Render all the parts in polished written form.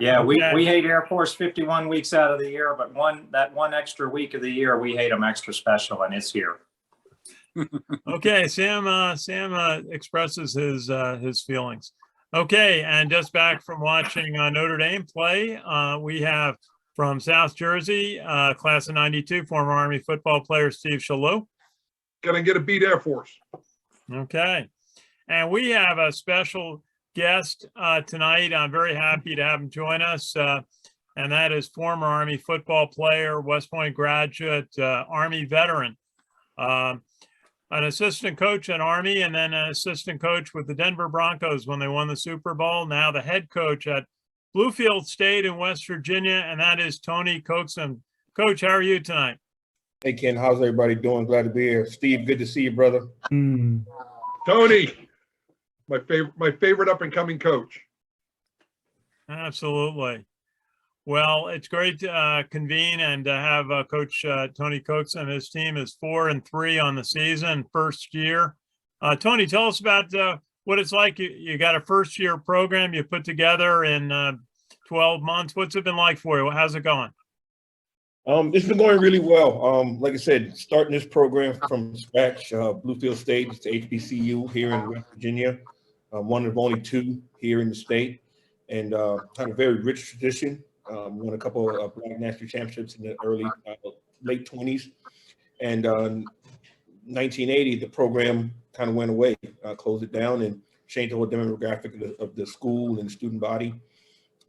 Yeah, we Okay. hate Air Force 51 weeks out of the year, but that one extra week of the year, we hate them extra special, and it's here. Okay, Sam expresses his feelings. Okay, and just back from watching Notre Dame play, we have from South Jersey, class of 92, former Army football player Steve Shalou. Gonna get a beat Air Force. Okay, and we have a special guest tonight. I'm very happy to have him join us, and that is former Army football player, West Point graduate, Army veteran. An assistant coach at Army, and then an assistant coach with the Denver Broncos when they won the Super Bowl. Now the head coach at Bluefield State in West Virginia, and that is Tony Coaxum'00. Coach, how are you tonight? Hey, Ken, how's everybody doing? Glad to be here. Steve, good to see you, brother. Tony, my favorite up-and-coming coach. Absolutely. Well, it's great to convene and to have Coach Tony Coaxon. His team is 4-3 on the season, first year. Tony, tell us about what it's like. You got a first year program you put together in 12 months. What's it been like for you? How's it going? It's been going really well. Like I said, starting this program from scratch, Bluefield State, it's the HBCU here in West Virginia, one of only two here in the state, and had a very rich tradition. Won a couple of Black National Championships in the late 20s. And 1980, the program kind of went away, closed it down, and changed the whole demographic of the school and the student body.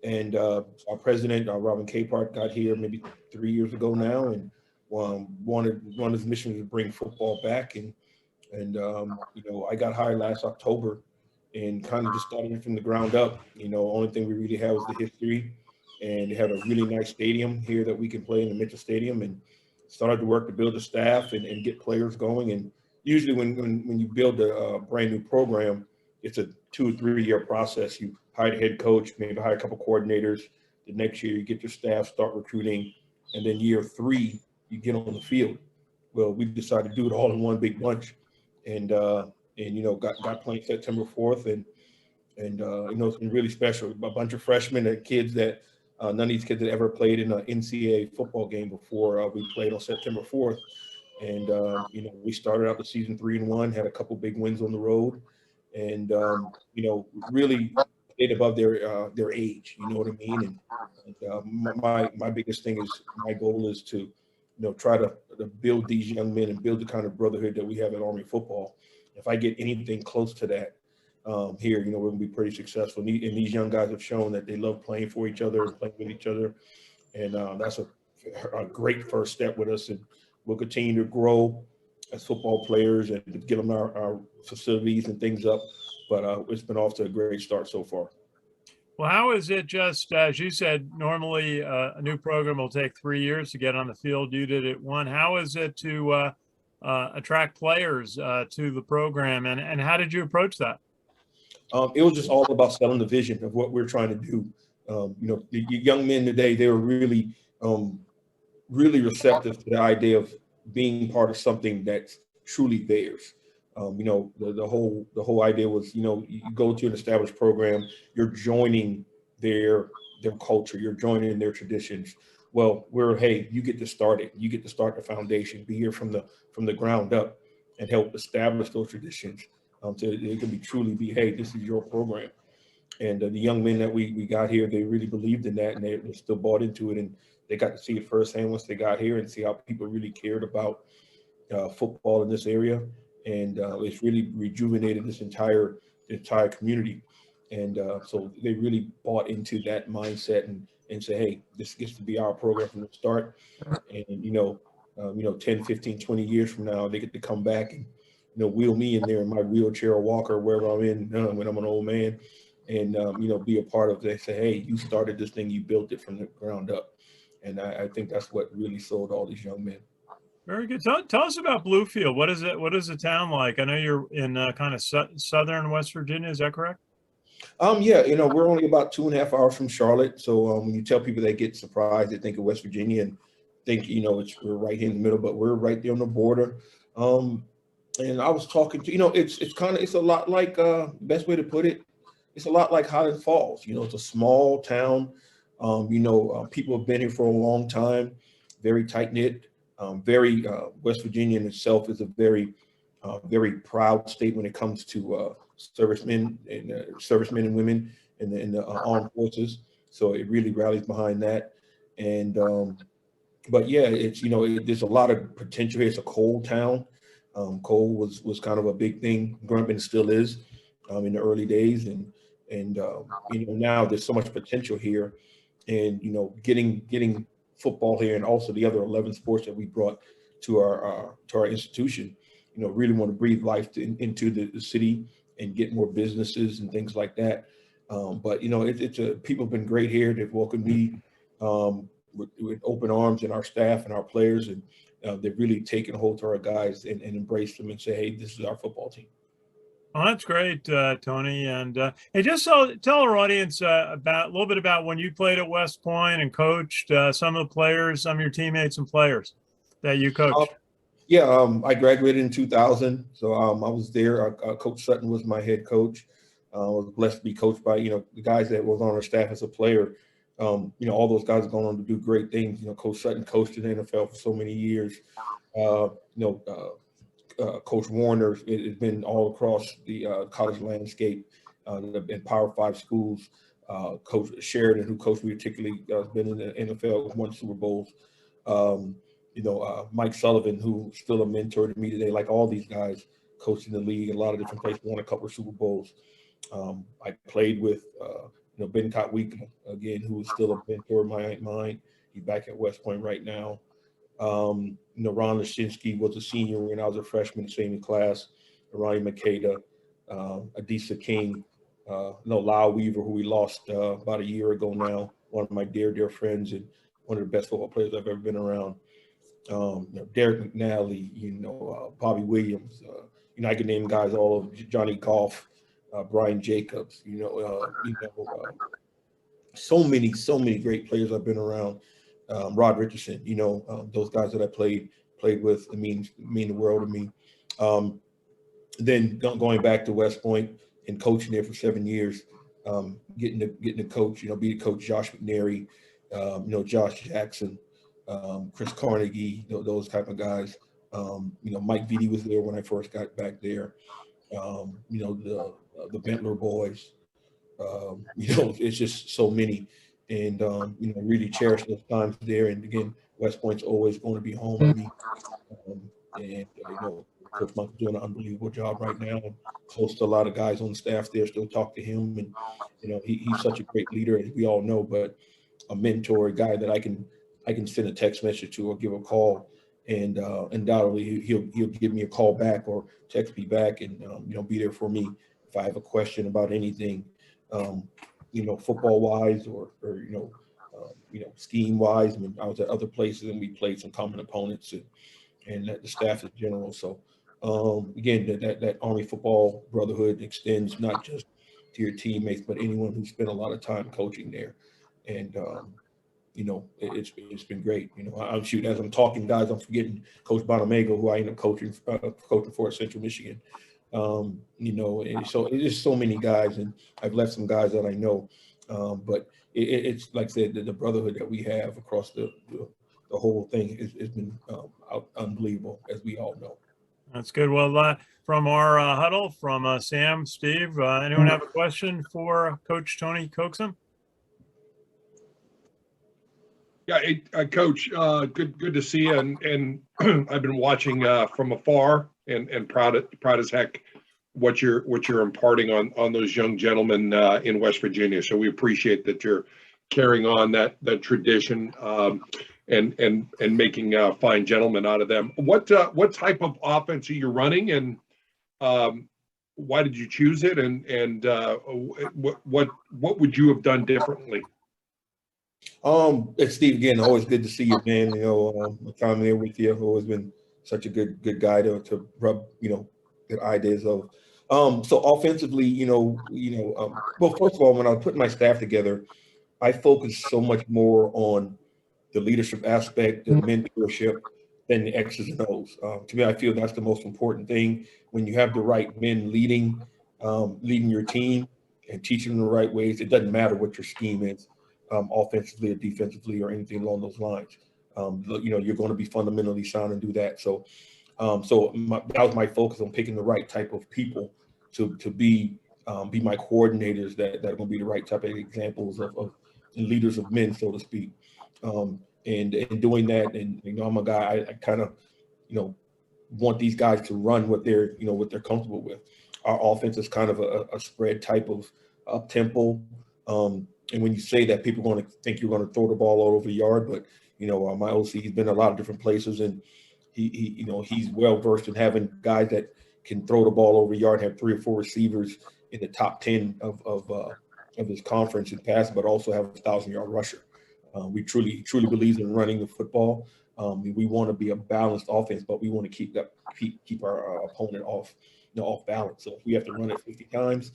And our president, Robin Capehart, got here maybe 3 years ago now, and one of his missions was to bring football back. And you know, I got hired last October and kind of just started it from the ground up. You know, only thing we really have is the history. And they have a really nice stadium here that we can play in the Mitchell Stadium, and started to work to build the staff and get players going. And usually when you build a brand new program, it's a 2 or 3 year process. You hire a head coach, maybe hire a couple coordinators. The next year you get your staff, start recruiting, and then year 3 you get on the field. Well, we decided to do it all in one big bunch, and you know, got playing September 4th, and you know, it's been really special. A bunch of freshmen and kids that none of these kids had ever played in an NCAA football game before. We played on September 4th, and you know, we started out the season 3-1, had a couple big wins on the road, and you know, really played above their age. You know what I mean? And my biggest thing is, my goal is to, you know, try to build these young men and build the kind of brotherhood that we have at Army football. If I get anything close to that here, you know, we're gonna be pretty successful. And these young guys have shown that they love playing for each other and playing with each other, and that's a great first step with us. And we'll continue to grow as football players and get them our facilities and things up. But it's been off to a great start so far. Well, how is it, just as you said, normally a new program will take 3 years to get on the field. You did it 1. How is it to attract players to the program, and how did you approach that? It was just all about selling the vision of what we're trying to do. You know, the young men today, they were really, really receptive to the idea of being part of something that's truly theirs. You know, the whole idea was, you know, you go to an established program, you're joining their culture, you're joining their traditions. Well, hey, you get to start it. You get to start the foundation, be here from the ground up, and help establish those traditions. So it can truly be, hey, this is your program. And the young men that we got here, they really believed in that, and they're still bought into it. And they got to see it firsthand once they got here and see how people really cared about football in this area. And it's really rejuvenated this entire community. And so they really bought into that mindset and say, hey, this gets to be our program from the start. And, you know, 10, 15, 20 years from now, they get to come back and, you know, wheel me in there in my wheelchair or walker, wherever I'm in when I'm an old man, and, you know, be a part of it. Say, hey, you started this thing, you built it from the ground up. And I think that's what really sold all these young men. Very good. Tell us about Bluefield. What is it? What is the town like? I know you're in kind of southern West Virginia. Is that correct? Yeah, you know, we're only about 2.5 hours from Charlotte. So when you tell people, they get surprised, they think of West Virginia and think, you know, we're right here in the middle, but we're right there on the border. And I was talking to, you know, it's a lot like, best way to put it, it's a lot like Highland Falls. You know, it's a small town. People have been here for a long time, very tight knit, West Virginia in itself is a very proud state when it comes to servicemen and women in the armed forces. So it really rallies behind that. And but yeah, there's a lot of potential here. It's a coal town. Coal was kind of a big thing. Grumpin still is in the early days, and now there's so much potential here, and getting football here, and also the other 11 sports that we brought to our institution. Really want to breathe life into the city and get more businesses and things like that. But people have been great here. They've welcomed me with open arms, and our staff and our players, and they've really taken hold to our guys and embraced them and say, hey, this is our football team. Well, that's great, Tony. And hey, just so tell our audience a little bit about when you played at West Point and coached some of the players, some of your teammates and players that you coached. I graduated in 2000, so I was there. Coach Sutton was my head coach. I was blessed to be coached by the guys that was on our staff as a player. All those guys have gone on to do great things. Coach Sutton coached in the NFL for so many years. Coach Warner has been all across the college landscape in Power 5 schools. Coach Sheridan, who coached me particularly, has been in the NFL, won Super Bowls. Mike Sullivan, who's still a mentor to me today, like all these guys coached in the league in a lot of different places, won a couple of Super Bowls. I played with Ben Kotwieka, again, who is still a mentor of mine. He's back at West Point right now. Ron Lashinsky was a senior when I was a freshman, same class. Ryan Makeda, Adisa King, Lyle Weaver, who we lost about a year ago now, one of my dear friends and one of the best football players I've ever been around. Derek McNally, Bobby Williams, I can name guys all over, Johnny Goff, Brian Jacobs, so many great players I've been around. Rod Richardson, those guys that I played with, mean the world to me. Then going back to West Point and coaching there for 7 years, getting to coach, be coach Josh McNary, Josh Jackson, Chris Carnegie, those type of guys. Mike Vitti was there when I first got back there. The Bentler boys. It's just so many, and really cherish those times there. And again, West Point's always going to be home to me. Coach Monk's doing an unbelievable job right now. Close to a lot of guys on the staff there. Still talk to him, and he's such a great leader, as we all know. But a mentor, a guy that I can send a text message to or give a call, and undoubtedly he'll give me a call back or text me back, and be there for me if I have a question about anything, football wise or scheme wise. I mean, I was at other places and we played some common opponents and the staff in general. So again, that Army football brotherhood extends not just to your teammates, but anyone who spent a lot of time coaching there. And it's been great. As I'm talking, guys, I'm forgetting Coach Bonamego, who I ended up coaching for at Central Michigan. And so there's so many guys, and I've left some guys that I know. But it's like I said, the brotherhood that we have across the whole thing has been unbelievable, as we all know. That's good. Well, from our huddle, from Sam, Steve, anyone have a question for Coach Tony Coaxum'00? Yeah, Coach, good to see you, and I've been watching from afar, and proud as heck what you're imparting on those young gentlemen in West Virginia. So we appreciate that you're carrying on that tradition and making fine gentlemen out of them. What type of offense are you running, and why did you choose it, and what would you have done differently? It's Steve again. Always good to see you, man. My time there with you, always been such a good guy to rub good ideas of. So offensively, well, first of all, when I was putting my staff together, I focused so much more on the leadership aspect, the mentorship, than the X's and O's. To me, I feel that's the most important thing. When you have the right men leading your team and teaching them the right ways, it doesn't matter what your scheme is. offensively or defensively or anything along those lines. You're going to be fundamentally sound and do that. So, that was my focus on picking the right type of people to be my coordinators that are going to be the right type of examples of leaders of men, so to speak. And doing that, and I'm a guy, I kind of, want these guys to run what they're comfortable with. Our offense is kind of a spread type of up tempo. And when you say that, people are going to think you're going to throw the ball all over the yard. But my OC, he's been a lot of different places, and he's well versed in having guys that can throw the ball over the yard, have 3 or 4 receivers in the top 10 of his conference in pass, but also have a 1,000-yard rusher. We truly believe in running the football. We want to be a balanced offense, but we want to keep our opponent off balance. So if we have to run it 50 times,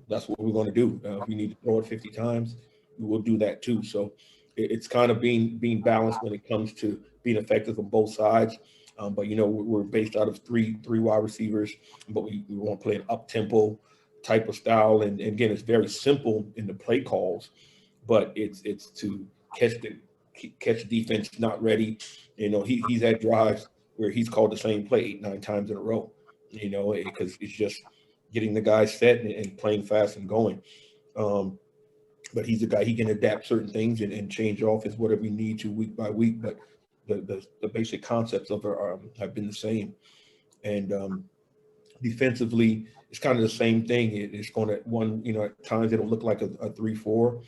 that's what we're going to do. If we need to throw it 50 times, we will do that too. So it's kind of being balanced when it comes to being effective on both sides. But we're based out of three wide receivers, but we want to play an up tempo type of style. And again, it's very simple in the play calls, but it's to catch the defense not ready. He's had drives where he's called the same play 8-9 times in a row. Because it's just getting the guys set and playing fast and going. But he's a guy, he can adapt certain things and change offense whatever we need to week by week. But the basic concepts of it have been the same. And defensively, it's kind of the same thing. It's going to at times it'll look like a 3-4.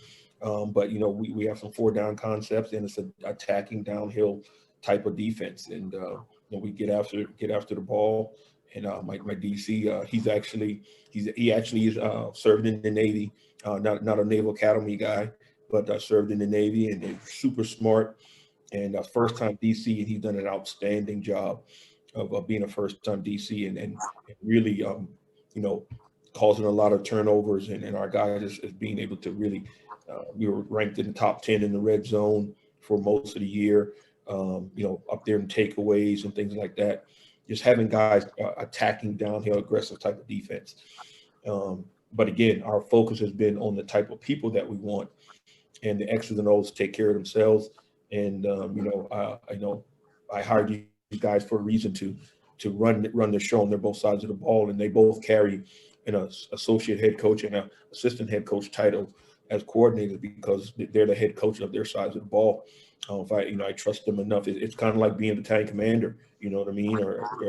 But we have some 4-down concepts, and it's an attacking downhill type of defense. And we get after the ball. And my DC, he actually is served in the Navy, not a Naval Academy guy, but served in the Navy, and is super smart. And first time DC, and he's done an outstanding job of being a first time DC and really causing a lot of turnovers. And our guys is being able to really. We were ranked in the top 10 in the red zone for most of the year. Up there in takeaways and things like that. Just having guys attacking downhill, aggressive type of defense. But again, our focus has been on the type of people that we want, and the X's and O's take care of themselves. And I hired these guys for a reason to run the show on their both sides of the ball, and they both carry an associate head coach and an assistant head coach title as coordinators because they're the head coach of their sides of the ball. If I trust them enough, it's kind of like being a battalion commander, you know what I mean, or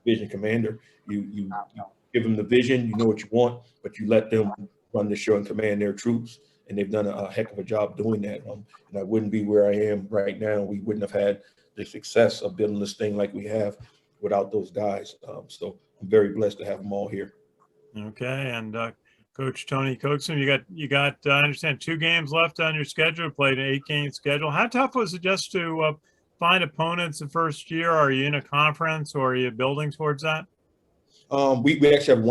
division commander. You give them the vision, you know what you want, but you let them run the show and command their troops, and they've done a heck of a job doing that. And I wouldn't be where I am right now. We wouldn't have had the success of building this thing like we have without those guys. So I'm very blessed to have them all here. Okay, and Coach Tony Coaxum'00, you got I understand 2 games left on your schedule. Played an 8-game schedule. How tough was it just to find opponents the first year? Are you in a conference, or are you building towards that? We actually have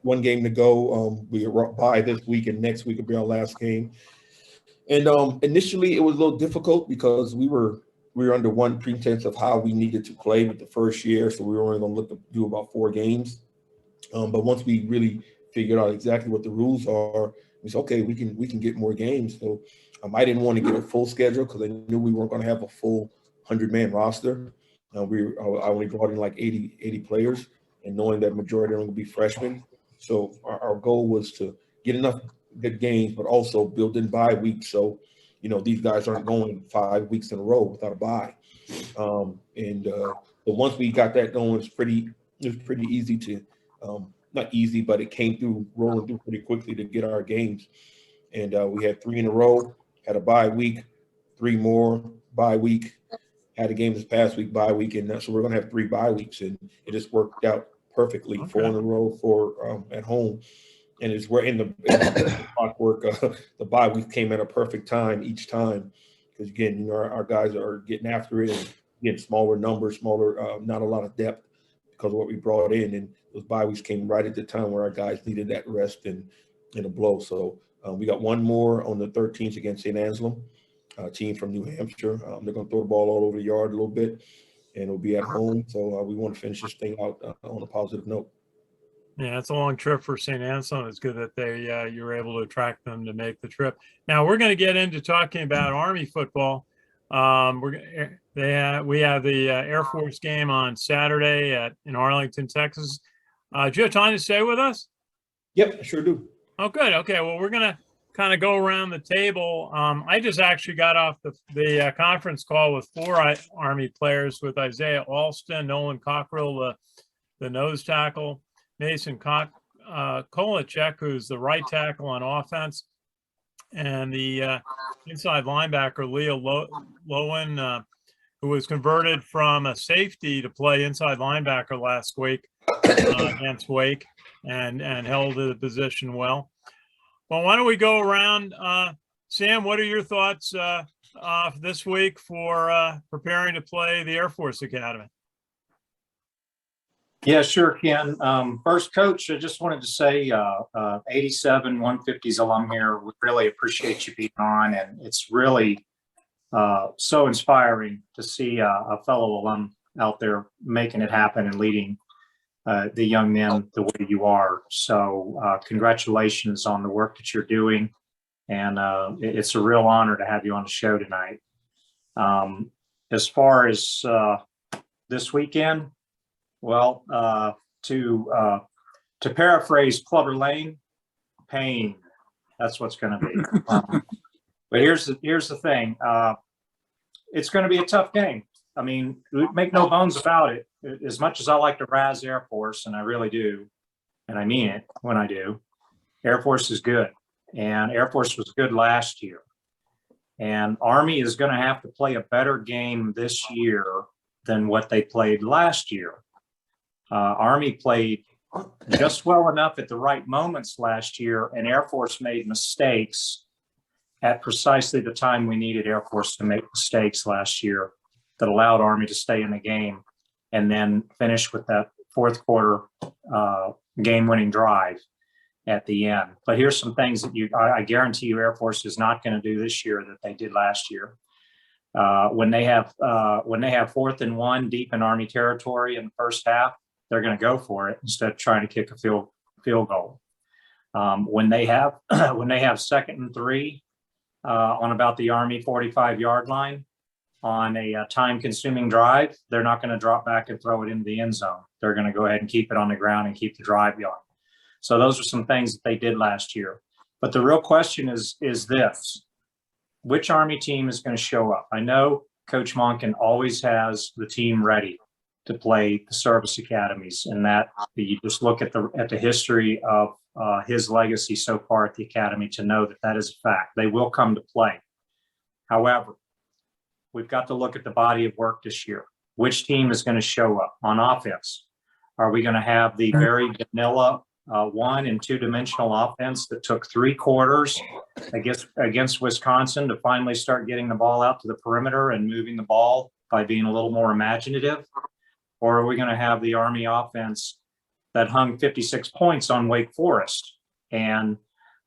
one game to go. We are by this week, and next week will be our last game. And initially, it was a little difficult because we were under one pretense of how we needed to play with the first year, so we were only going to look to do about 4 games. But once we really figured out exactly what the rules are, we said, okay, we can get more games. So I didn't want to get a full schedule because I knew we weren't going to have a full 100-man roster. I only brought in like 80 players, and knowing that majority of them would be freshmen. So our goal was to get enough good games, but also build in bye weeks. So, these guys aren't going 5 weeks in a row without a bye. But once we got that going, it was pretty easy to, not easy, but it rolling through pretty quickly to get our games. And we had 3 in a row, had a bye week, 3 more bye week, had a game this past week, bye week. And so we're going to have 3 bye weeks, and it just worked out perfectly. Okay. 4 in a row, 4 at home. And we're in the clockwork. The bye week came at a perfect time each time. Because again, our guys are getting after it, and again, smaller numbers, not a lot of depth because of what we brought in. And those bye weeks came right at the time where our guys needed that rest and a blow. So we got 1 more on the 13th against St. Anselm, a team from New Hampshire. They're going to throw the ball all over the yard a little bit, and it'll be at home. So we want to finish this thing out on a positive note. Yeah, it's a long trip for St. Anselm. It's good that you were able to attract them to make the trip. Now we're going to get into talking about Army football. We have the Air Force game on Saturday in Arlington, Texas. Do you have time to stay with us? Yep, I sure do. Oh, good. Okay, well, we're going to kind of go around the table. I just actually got off the conference call with 4 Army players, with Isaiah Alston, Nolan Cockrell, the nose tackle, Mason Kolacek, who's the right tackle on offense, and the inside linebacker, Leo Lowen, who was converted from a safety to play inside linebacker last week against Wake and held the position well. Well, why don't we go around? Sam, what are your thoughts this week for preparing to play the Air Force Academy? Yeah, sure, Ken. First, Coach, I just wanted to say 87 150s alum here. We really appreciate you being on, and it's really so inspiring to see a fellow alum out there making it happen and leading the young men the way you are. So congratulations on the work that you're doing, and it's a real honor to have you on the show tonight. As far as this weekend, well, to paraphrase Clubber Lane, pain. That's what's going to be. But here's the thing. It's going to be a tough game. I mean, make no bones about it. As much as I like to razz Air Force, and I really do, and I mean it when I do, Air Force is good. And Air Force was good last year. And Army is going to have to play a better game this year than what they played last year. Army played just well enough at the right moments last year, and Air Force made mistakes at precisely the time we needed Air Force to make mistakes last year that allowed Army to stay in the game and then finish with that fourth quarter game-winning drive at the end. But here's some things that I guarantee you Air Force is not going to do this year that they did last year. When they have 4th and 1 deep in Army territory in the first half, they're going to go for it instead of trying to kick a field goal. When they have 2nd and 3 on about the Army 45-yard line on a time-consuming drive, they're not going to drop back and throw it into the end zone. They're going to go ahead and keep it on the ground and keep the drive going. So those are some things that they did last year. But the real question is this: which Army team is going to show up? I know Coach Monken always has the team ready to play the service academies, and that you just look at the history of his legacy so far at the academy to know that that is a fact. They will come to play. However, we've got to look at the body of work this year. Which team is going to show up on offense? Are we going to have the very vanilla 1- and 2-dimensional offense that took 3 quarters against Wisconsin to finally start getting the ball out to the perimeter and moving the ball by being a little more imaginative? Or are we going to have the Army offense that hung 56 points on Wake Forest and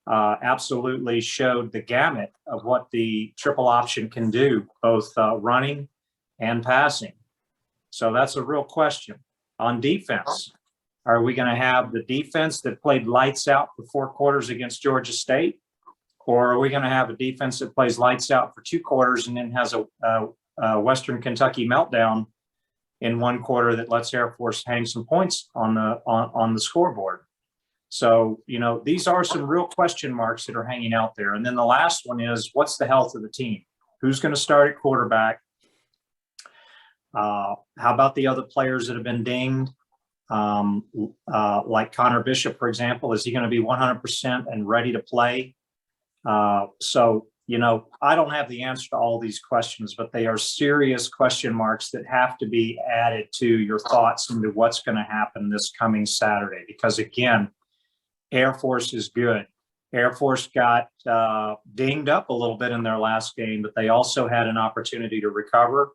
absolutely showed the gamut of what the triple option can do, both running and passing? So that's a real question. On defense, are we going to have the defense that played lights out for 4 quarters against Georgia State? Or are we going to have a defense that plays lights out for 2 quarters and then has a Western Kentucky meltdown in 1 quarter that lets Air Force hang some points on the scoreboard? So, these are some real question marks that are hanging out there. And then the last one is, what's the health of the team? Who's going to start at quarterback? How about the other players that have been dinged? Like Connor Bishop, for example, is he going to be 100% and ready to play? So, I don't have the answer to all these questions, but they are serious question marks that have to be added to your thoughts into what's going to happen this coming Saturday. Because again, Air Force is good. Air Force got dinged up a little bit in their last game, but they also had an opportunity to recover.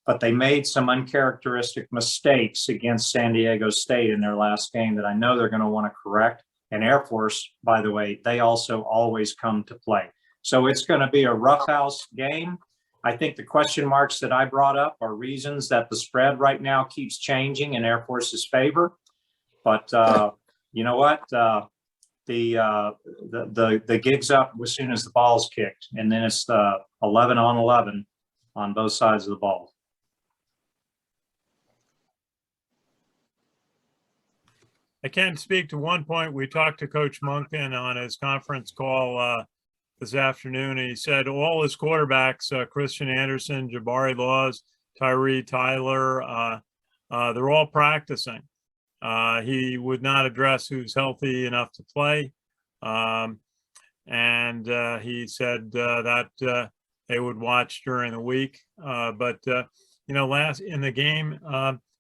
But they made some uncharacteristic mistakes against San Diego State in their last game that I know they're going to want to correct. And Air Force, by the way, they also always come to play. So it's going to be a roughhouse game. I think the question marks that I brought up are reasons that the spread right now keeps changing in Air Force's favor. But you know what? The gig's up as soon as the ball's kicked, and then it's 11 on 11 on both sides of the ball. I can speak to one point. We talked to Coach Monken on his conference call this afternoon, and he said all his quarterbacks, Christian Anderson, Jabari Laws, Tyree Tyler, they're all practicing. He would not address who's healthy enough to play. And he said that they would watch during the week. But last in the game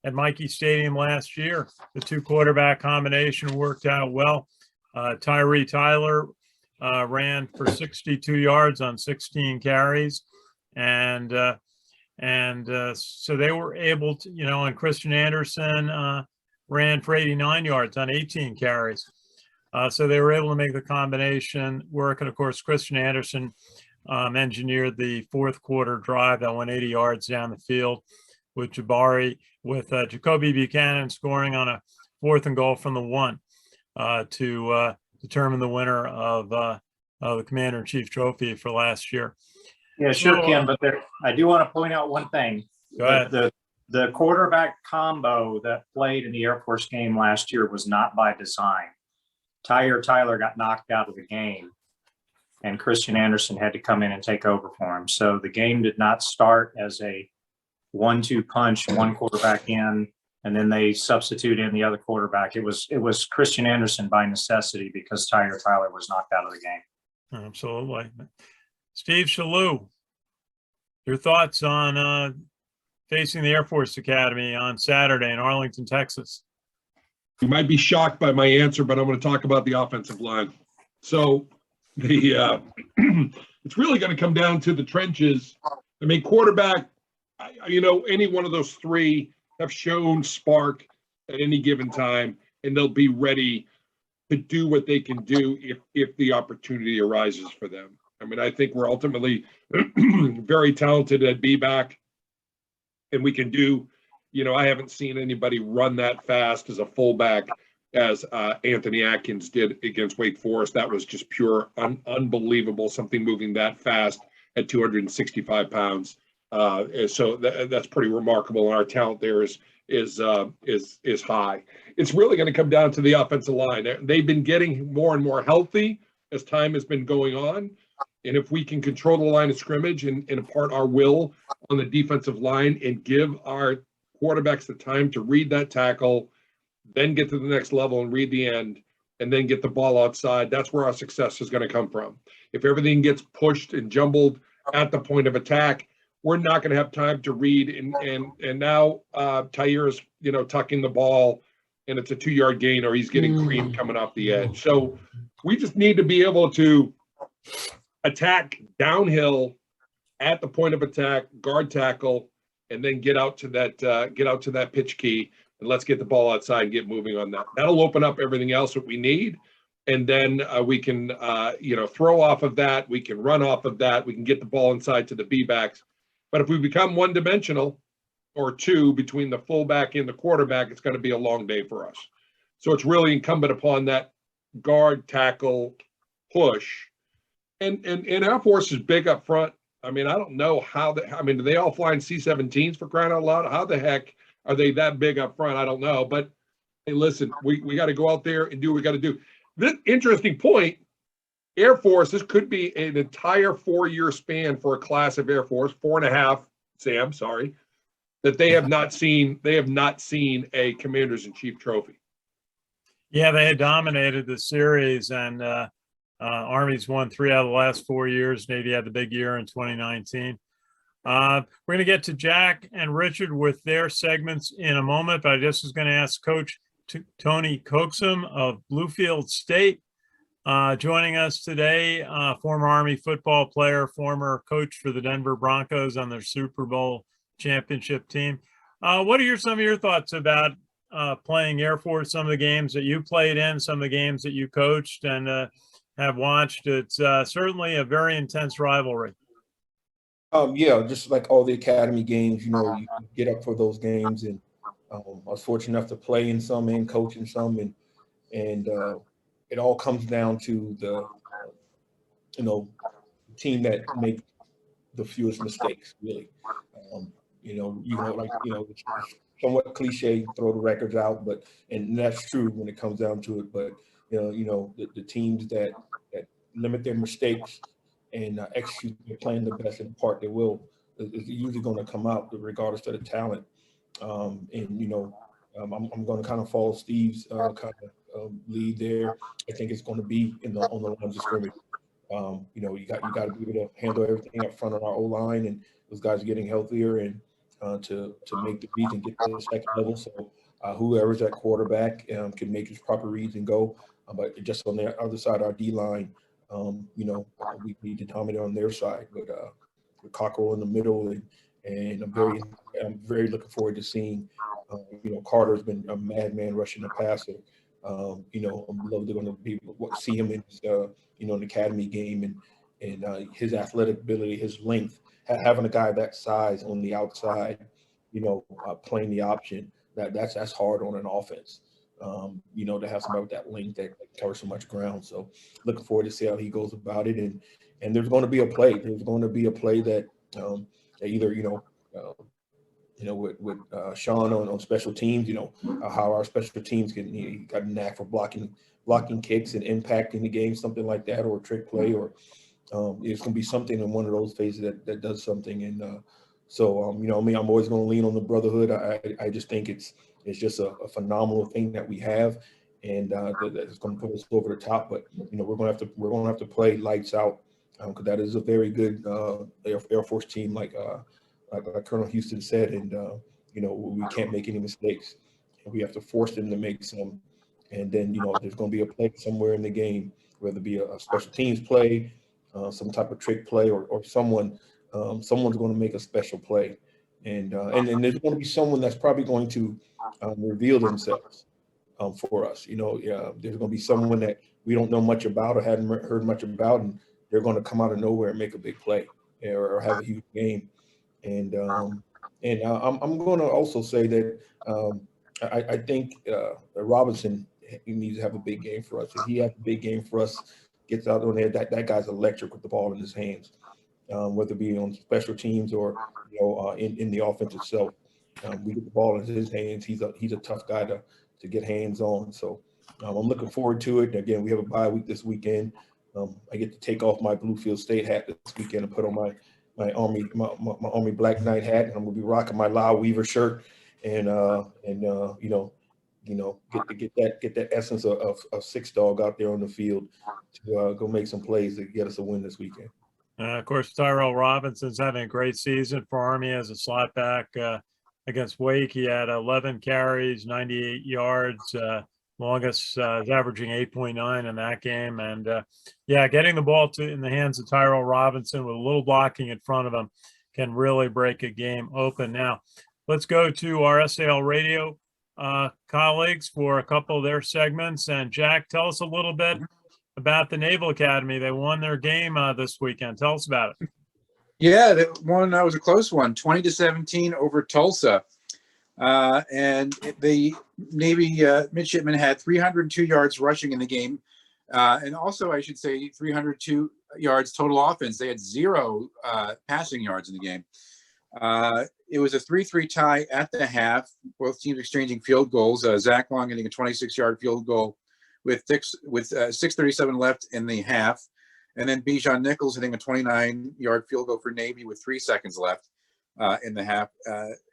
at Mikey Stadium last year, the two quarterback combination worked out well. Tyree Tyler ran for 62 yards on 16 carries. And so they were able to, and Christian Anderson ran for 89 yards on 18 carries. So they were able to make the combination work. And of course, Christian Anderson engineered the fourth quarter drive that went 80 yards down the field with Jacoby Buchanan scoring on a 4th and goal from the 1 to determine the winner of the Commander-in-Chief Trophy for last year. Yeah, sure, Ken, but I do want to point out one thing. Go ahead. The quarterback combo that played in the Air Force game last year was not by design. Tyler got knocked out of the game, and Christian Anderson had to come in and take over for him. So the game did not start as a 1-2 punch, one quarterback in, and then they substitute in the other quarterback. It was Christian Anderson by necessity because Tyler was knocked out of the game. Absolutely. Steve Shalou, your thoughts on facing the Air Force Academy on Saturday in Arlington, Texas? You might be shocked by my answer, but I'm going to talk about the offensive line. So the it's really going to come down to the trenches. I mean, quarterback, any one of those three have shown spark at any given time, and they'll be ready to do what they can do if the opportunity arises for them. I mean, I think we're ultimately very talented at B-back, and we can do, I haven't seen anybody run that fast as a fullback as Anthony Atkins did against Wake Forest. That was just pure unbelievable, something moving that fast at 265 pounds. So that's pretty remarkable, and our talent there is high. It's really going to come down to the offensive line. They've been getting more and more healthy as time has been going on. And if we can control the line of scrimmage and impart our will on the defensive line and give our quarterbacks the time to read that tackle, then get to the next level and read the end, and then get the ball outside, that's where our success is going to come from. If everything gets pushed and jumbled at the point of attack, we're not going to have time to read. And now Tyre is, tucking the ball, and it's a 2-yard gain, or he's getting cream coming off the edge. So we just need to be able to attack downhill at the point of attack, guard tackle, and then get out to that pitch key, and let's get the ball outside and get moving on that. That'll open up everything else that we need, and then we can throw off of that. We can run off of that. We can get the ball inside to the B-backs. But if we become one-dimensional or two between the fullback and the quarterback, it's going to be a long day for us. So it's really incumbent upon that guard, tackle, push. And Air Force is big up front. I mean, I don't know do they all fly in C-17s for crying out loud? How the heck are they that big up front? I don't know. But hey, listen, we got to go out there and do what we got to do. This interesting point, Air Force, this could be an entire 4-year span for a class of Air Force, 4.5, Sam, sorry, that they have not seen a Commanders-in-Chief trophy. Yeah, they had dominated the series, and Army's won 3 out of the last 4 years. Navy had the big year in 2019. We're going to get to Jack and Richard with their segments in a moment, but I just was going to ask Coach Tony Coaxum' of Bluefield State joining us today, former Army football player, former coach for the Denver Broncos on their Super Bowl championship team. What are some of your thoughts about playing Air Force, some of the games that you played in, some of the games that you coached and have watched? It's certainly a very intense rivalry. Yeah, just like all the academy games, you get up for those games, and I was fortunate enough to play in some and coach in some, and And it all comes down to the, team that makes the fewest mistakes, really. It's somewhat cliche, throw the records out, and that's true when it comes down to it. But the teams that limit their mistakes and execute their plan the best in the part they will is usually going to come out regardless of the talent. I'm going to kind of follow Steve's lead there. I think it's going to be on the lines of scrimmage. You got to be able to handle everything up front on our O-line, and those guys are getting healthier and to make the reads and get to the second level. So whoever's at quarterback can make his proper reads and go. But just on the other side, our D-line, we need to dominate on their side. But with Cockrell in the middle, and I'm very looking forward to seeing. Carter's been a madman rushing the passer. I'm love they're going to be able to see him in his, an academy game and his athletic ability, his length. Having a guy that size on the outside, playing the option, that's hard on an offense. To have somebody with that length that covers so much ground. So looking forward to see how he goes about it. And there's going to be a play. There's going to be a play that either, with Sean on special teams, how our special teams can, got a knack for blocking kicks and impacting the game, something like that, or a trick play, or it's going to be something in one of those phases that does something. And I'm always going to lean on the brotherhood. I just think it's just a phenomenal thing that we have, and that's going to put us over the top. But we're going to have to play lights out, because that is a very good Air Force team, like Colonel Houston said, and we can't make any mistakes. We have to force them to make some, and then there's going to be a play somewhere in the game, whether it be a special teams play, some type of trick play, or someone's going to make a special play, and there's going to be someone that's probably going to reveal themselves for us. There's going to be someone that we don't know much about or hadn't heard much about, and they're going to come out of nowhere and make a big play or have a huge game. And I'm going to also say that I think Robinson, he needs to have a big game for us. If he has a big game for us, gets out on there, that guy's electric with the ball in his hands, whether it be on special teams or in the offense itself. We get the ball in his hands. He's a tough guy to get hands on. So I'm looking forward to it. Again, we have a bye week this weekend. I get to take off my Bluefield State hat this weekend and put on my Army Black Knight hat, and I'm gonna be rocking my Lyle Weaver shirt, and get that essence of Six Dog out there on the field to go make some plays to get us a win this weekend. Of course, Tyrell Robinson's having a great season for Army as a slot back against Wake. He had 11 carries, 98 yards. Longest is averaging 8.9 in that game. And getting the ball in the hands of Tyrell Robinson with a little blocking in front of him can really break a game open. Now, let's go to our SALRadio colleagues for a couple of their segments. And Jack, tell us a little bit about the Naval Academy. They won their game this weekend. Tell us about it. Yeah, that was a close one, 20-17 over Tulsa. And the Navy midshipmen had 302 yards rushing in the game. And also, I should say, 302 yards total offense. They had 0 passing yards in the game. It was a 3-3 tie at the half, both teams exchanging field goals. Zach Long hitting a 26-yard field goal with 6:37 left in the half. And then Bijan Nichols hitting a 29-yard field goal for Navy with 3 seconds left in the half.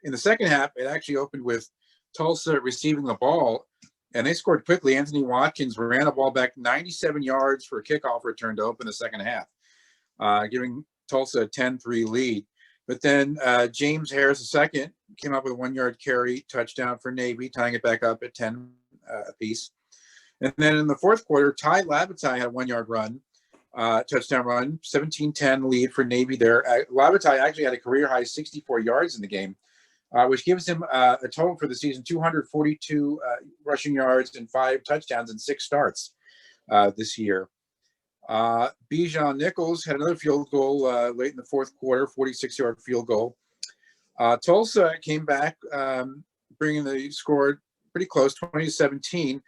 In the second half, it actually opened with Tulsa receiving the ball, and they scored quickly. Anthony Watkins ran the ball back 97 yards for a kickoff return to open the second half, giving Tulsa a 10-3 lead. But then James Harris II came up with a 1-yard carry touchdown for Navy, tying it back up at 10 apiece. And then in the fourth quarter, Ty Labatai had a 1-yard run, touchdown run, 17-10 lead for Navy there. Labatai actually had a career-high 64 yards in the game, which gives him a total for the season, 242 rushing yards and 5 touchdowns and 6 starts this year. Bijan Nichols had another field goal late in the fourth quarter, 46-yard field goal. Tulsa came back, bringing the score pretty close, 20-17.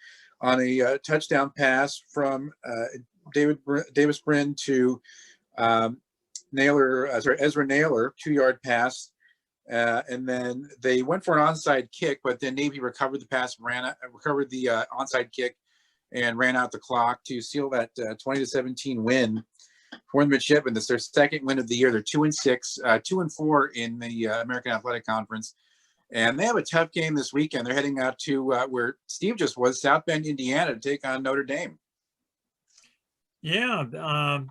on a touchdown pass from Davis Brin to Ezra Naylor, 2-yard pass. And then they went for an onside kick, but then Navy recovered the pass, recovered the onside kick, and ran out the clock to seal that 20-17 win for the Midshipmen. That's their second win of the year. They're 2-6, 2-4 in the American Athletic Conference, and they have a tough game this weekend. They're heading out to where Steve just was, South Bend, Indiana, to take on Notre Dame. Yeah.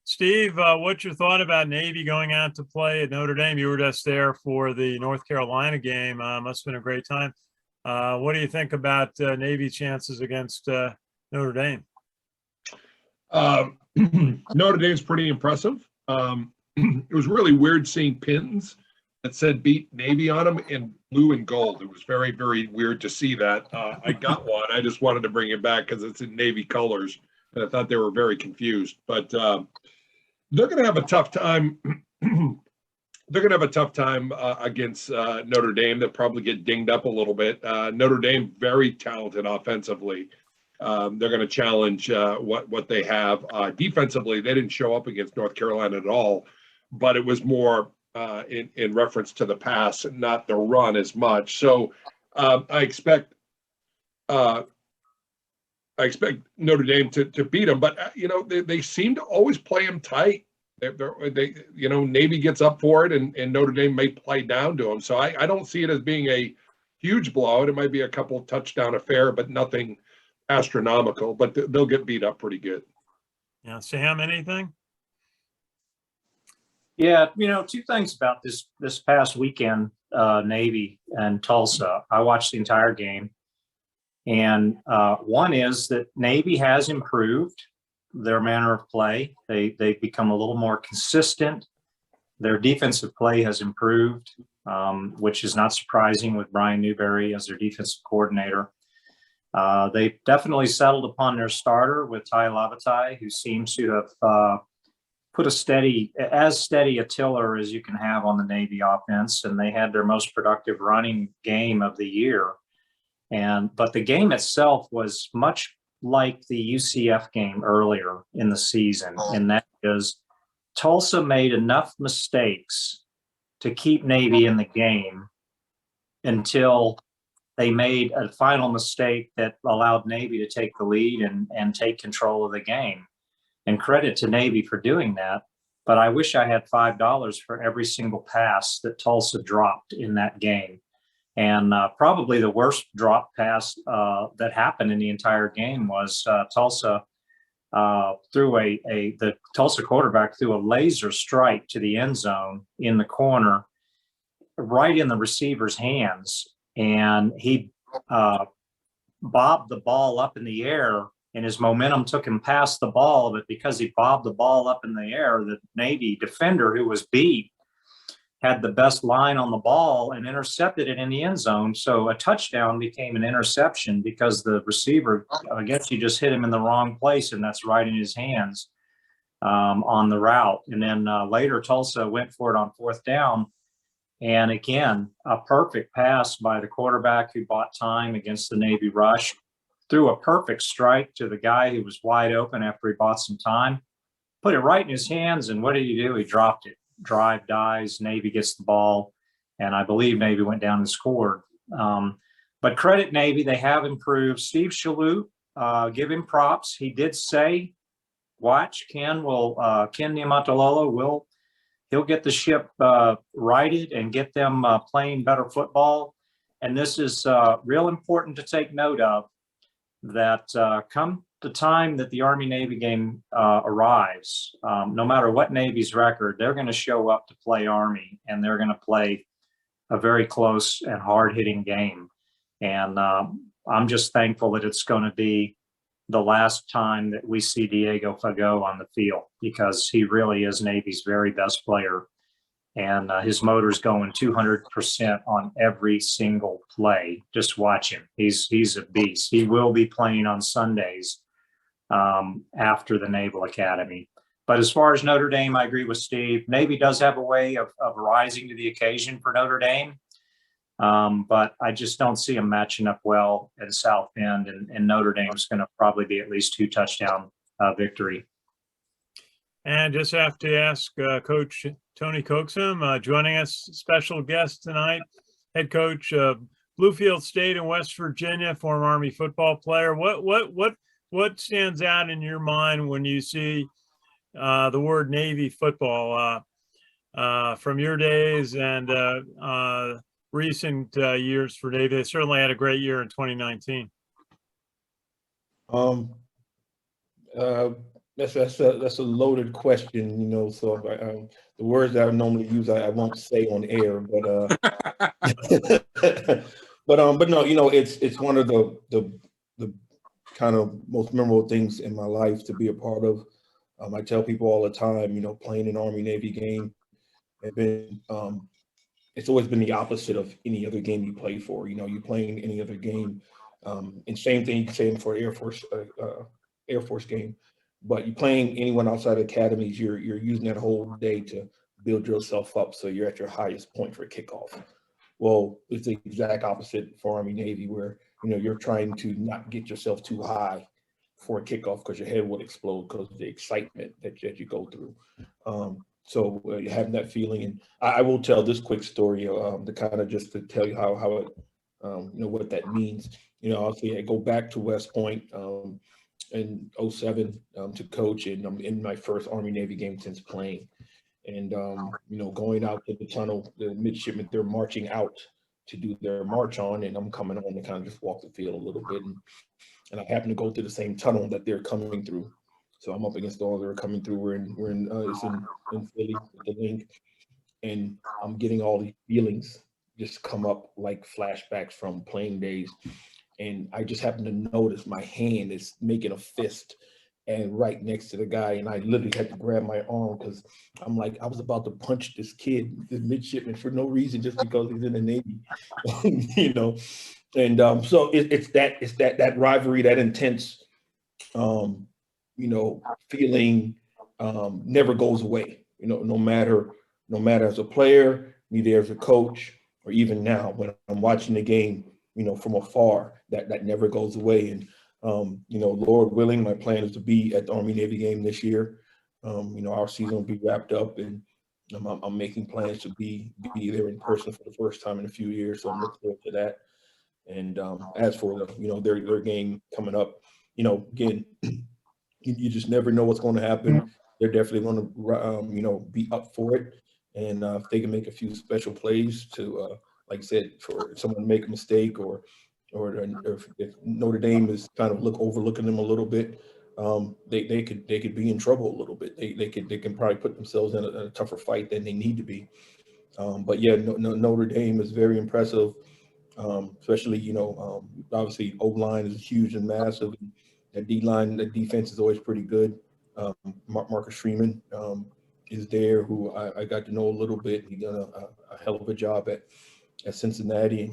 Steve, what's your thought about Navy going out to play at Notre Dame? You were just there for the North Carolina game. Must have been a great time. What do you think about Navy's chances against Notre Dame? Notre Dame's pretty impressive. It was really weird seeing pins that said beat Navy on them in blue and gold. It was very, very weird to see that. I got one. I just wanted to bring it back because it's in Navy colors, and I thought they were very confused. But they're going to have a tough time. They're going to have a tough time against Notre Dame. They'll probably get dinged up a little bit. Notre Dame, very talented offensively. They're going to challenge what they have. Defensively, they didn't show up against North Carolina at all, but it was more in reference to the pass and not the run as much. So I expect Notre Dame to beat them, but they seem to always play them tight. They Navy gets up for it, and Notre Dame may play down to them. So I don't see it as being a huge blowout. It might be a couple touchdown affair, but nothing astronomical. But they'll get beat up pretty good. Yeah, Sam, anything? Yeah, two things about this past weekend, Navy and Tulsa. I watched the entire game, and one is that Navy has improved their manner of play. They've become a little more consistent. Their defensive play has improved, which is not surprising with Brian Newberry as their defensive coordinator. They've definitely settled upon their starter with Ty Lavatai, who seems to have put as steady a tiller as you can have on the Navy offense, and they had their most productive running game of the year. But the game itself was much like the UCF game earlier in the season, and that is Tulsa made enough mistakes to keep Navy in the game until they made a final mistake that allowed Navy to take the lead and take control of the game. And credit to Navy for doing that. But I wish I had $5 for every single pass that Tulsa dropped in that game. And probably the worst drop pass that happened in the entire game was Tulsa the Tulsa quarterback threw a laser strike to the end zone in the corner, right in the receiver's hands. And he bobbed the ball up in the air, and his momentum took him past the ball. But because he bobbed the ball up in the air, the Navy defender who was beat had the best line on the ball and intercepted it in the end zone. So a touchdown became an interception because the receiver, I guess he just hit him in the wrong place, and that's right in his hands on the route. And then later Tulsa went for it on fourth down. And again, a perfect pass by the quarterback who bought time against the Navy rush, threw a perfect strike to the guy who was wide open after he bought some time, put it right in his hands. And what did he do? He dropped it. Drive dies, Navy gets the ball, and I believe Navy went down and scored. But credit Navy, they have improved. Steve Shalhoub, give him props. He did say, watch, Ken Niumatalolo he'll get the ship righted and get them playing better football. And this is real important to take note of, that come the time that the Army-Navy game arrives, no matter what Navy's record, they're going to show up to play Army, and they're going to play a very close and hard-hitting game. And I'm just thankful that it's going to be the last time that we see Diego Fagot on the field, because he really is Navy's very best player. And his motor's going 200% on every single play. Just watch him. He's a beast. He will be playing on Sundays after the Naval Academy. But as far as Notre Dame, I agree with Steve. Navy does have a way of rising to the occasion for Notre Dame. But I just don't see them matching up well at South Bend, and Notre Dame's going to probably be at least 2 touchdown victory. And just have to ask Coach Tony Coaxum'00, joining us, special guest tonight, head coach of Bluefield State in West Virginia, former Army football player. What stands out in your mind when you see the word Navy football from your days and recent years for Navy? They certainly had a great year in 2019. That's a loaded question, you know. So the words that I normally use, I won't say on air, but but no, you know, it's one of the kind of most memorable things in my life to be a part of. I tell people all the time, you know, playing an Army Navy game, it's always been the opposite of any other game you play for. You know, you playing any other game, and same thing you can say for Air Force game. But you're playing anyone outside of academies, you're using that whole day to build yourself up so you're at your highest point for a kickoff. Well, it's the exact opposite for Army Navy, where, you know, you're trying to not get yourself too high for a kickoff because your head will explode because of the excitement that you go through. So having that feeling, and I will tell this quick story to kind of just to tell you how it, you know, what that means. You know, obviously I go back to West Point in 2007 to coach, and I'm in my first Army Navy game since playing. And, you know, going out to the tunnel, the midshipmen, they're marching out to do their march on, and I'm coming on to kind of just walk the field a little bit. And I happen to go through the same tunnel that they're coming through. So I'm up against all that are coming through. We're in Philly at the link, and I'm getting all these feelings just come up like flashbacks from playing days. And I just happen to notice my hand is making a fist and right next to the guy, and I literally had to grab my arm because I'm like, I was about to punch this kid, this midshipman, for no reason, just because he's in the Navy, you know. And so it's that rivalry, that intense, you know, feeling never goes away. You know, no matter as a player, neither as a coach, or even now when I'm watching the game, you know, from afar, that never goes away. And you know, Lord willing, my plan is to be at the Army Navy game this year. You know, our season will be wrapped up, and I'm making plans to be there in person for the first time in a few years. So I'm looking forward to that. And as for the, you know, their game coming up, you know, again, you just never know what's going to happen. They're definitely going to, you know, be up for it. And if they can make a few special plays to, like I said, for someone to make a mistake, or if Notre Dame is kind of overlooking them a little bit, they could be in trouble a little bit. They can probably put themselves in a tougher fight than they need to be. But yeah, Notre Dame is very impressive, especially, you know, obviously O-line is huge and massive. That D-line, the defense is always pretty good. Marcus Freeman is there, who I got to know a little bit. He's done a hell of a job at Cincinnati, and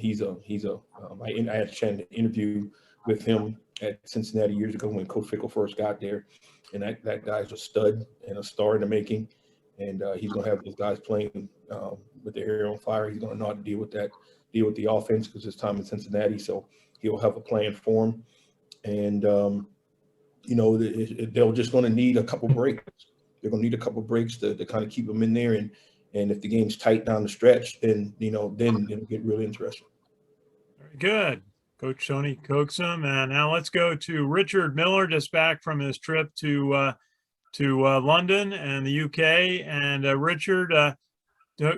I had a chance to interview with him at Cincinnati years ago when Coach Fickle first got there, and that guy's a stud and a star in the making, and he's going to have those guys playing with their hair on fire. He's going to know how to deal with the offense because his time in Cincinnati, so he'll have a plan for him. And you know, they're just going to need a couple breaks. They're going to need a couple breaks to kind of keep them in there, and if the game's tight down the stretch, then, you know, then it'll get really interesting. Very good, Coach Tony Coaxum'00. And now let's go to Richard Miller, just back from his trip to London and the UK. And Richard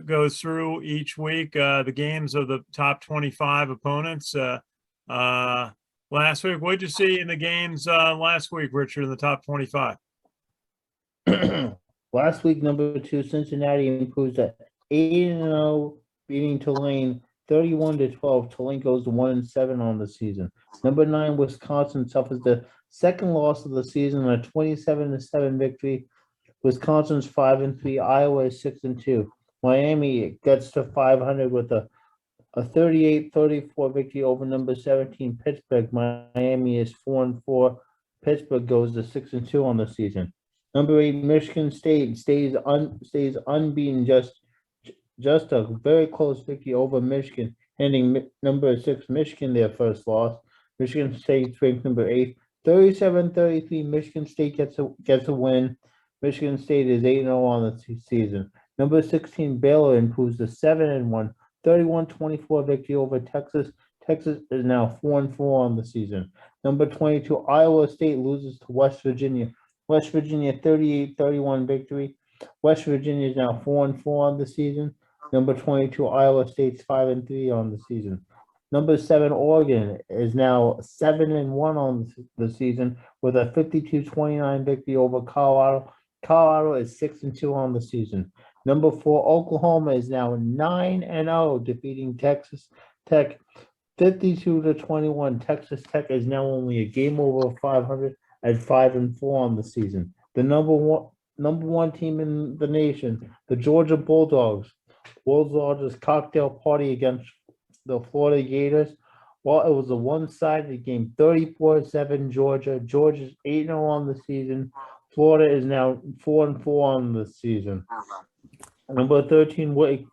goes through each week the games of the top 25 opponents. Last week, what did you see in the games last week, Richard, in the top 25? Last week, number 2, Cincinnati improves at 8-0, beating Tulane 31-12. Tulane goes to 1-7 on the season. Number 9, Wisconsin suffers the second loss of the season, a 27-7 victory. Wisconsin's 5-3. Iowa is 6-2. Miami gets to 500 with a 38-34 victory over number 17 Pittsburgh. Miami is 4-4. Pittsburgh goes to 6-2 on the season. Number 8, Michigan State stays unbeaten, just a very close victory over Michigan, handing number 6 Michigan their first loss. Michigan State ranked number 8. 37-33, Michigan State gets a win. Michigan State is 8-0 on the season. Number 16 Baylor improves to 7-1. 31-24 victory over Texas. Texas is now 4-4 on the season. Number 22 Iowa State loses to West Virginia. West Virginia 38-31 victory. West Virginia is now 4-4 on the season. Number 22 Iowa State's 5-3 on the season. Number 7 Oregon is now 7-1 on the season with a 52-29 victory over Colorado. Colorado is 6-2 on the season. Number 4 Oklahoma is now 9-0, defeating Texas Tech 52-21. Texas Tech is now only a game over 500 at 5-4 on the season. The number one team in the nation, the Georgia Bulldogs, world's largest cocktail party against the Florida Gators. Well, it was a one-sided game, 34-7 Georgia. Georgia's 8-0 on the season. Florida is now 4-4 on the season. Number 13 Wake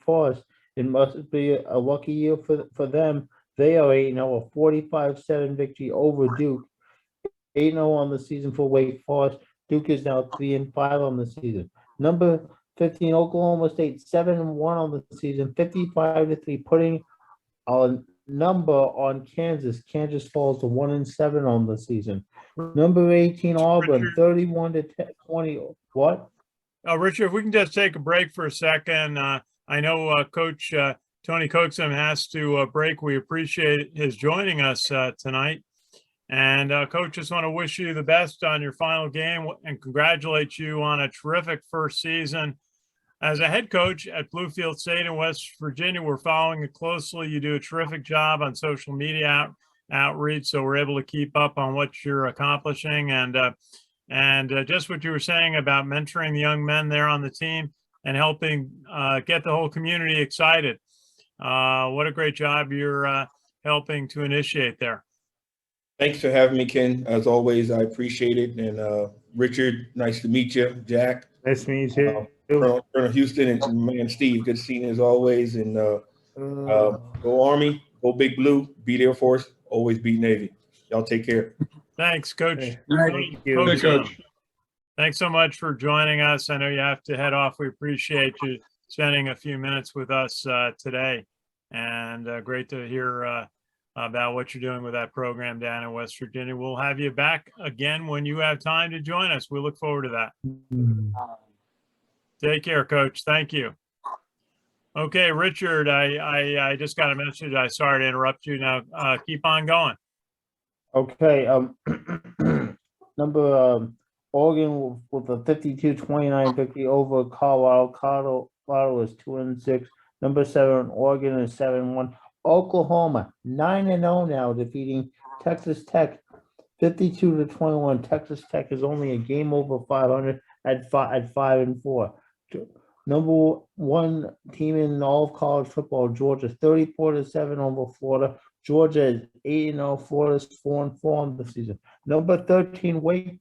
Forest. It must be a lucky year for them. They are 8-0, a 45-7 victory over Duke. 8-0 on the season for Wake Forest. Duke is now 3-5 on the season. Number 15 Oklahoma State 7-1 on the season, 55-3, putting a number on Kansas. Kansas falls to 1-7 on the season. Number 18 Auburn 31-20. What? Richard, if we can just take a break for a second. I know Coach Tony Coaxum has to break. We appreciate his joining us tonight. And Coach, just want to wish you the best on your final game and congratulate you on a terrific first season. As a head coach at Bluefield State in West Virginia, we're following it closely. You do a terrific job on social media outreach, so we're able to keep up on what you're accomplishing. And just what you were saying about mentoring the young men there on the team and helping get the whole community excited. What a great job you're helping to initiate there. Thanks for having me, Ken. As always, I appreciate it. And Richard, nice to meet you. Jack. Nice to meet you. Colonel Houston and man Steve, good seeing you as always. And go Army, go Big Blue, beat Air Force, always beat Navy. Y'all take care. Thanks, Coach. Thank you. Hey, Coach. Thanks so much for joining us. I know you have to head off. We appreciate you spending a few minutes with us today. And great to hear about what you're doing with that program down in West Virginia. We'll have you back again when you have time to join us. We look forward to that. Take care, Coach. Thank you. Okay, Richard, I just got a message. I sorry to interrupt you. Now keep on going. Okay. Number Oregon with a 52-29 victory over Colorado. Colorado is 2-6. Number 7 Oregon is 7-1. Oklahoma 9-0 now, defeating Texas Tech 52-21. Texas Tech is only a game over 500 at 5-4. Number 1 team in all of college football, Georgia 34-7 over Florida. Georgia is 8-0. Florida is 4-4 on the season. Number 13 Wake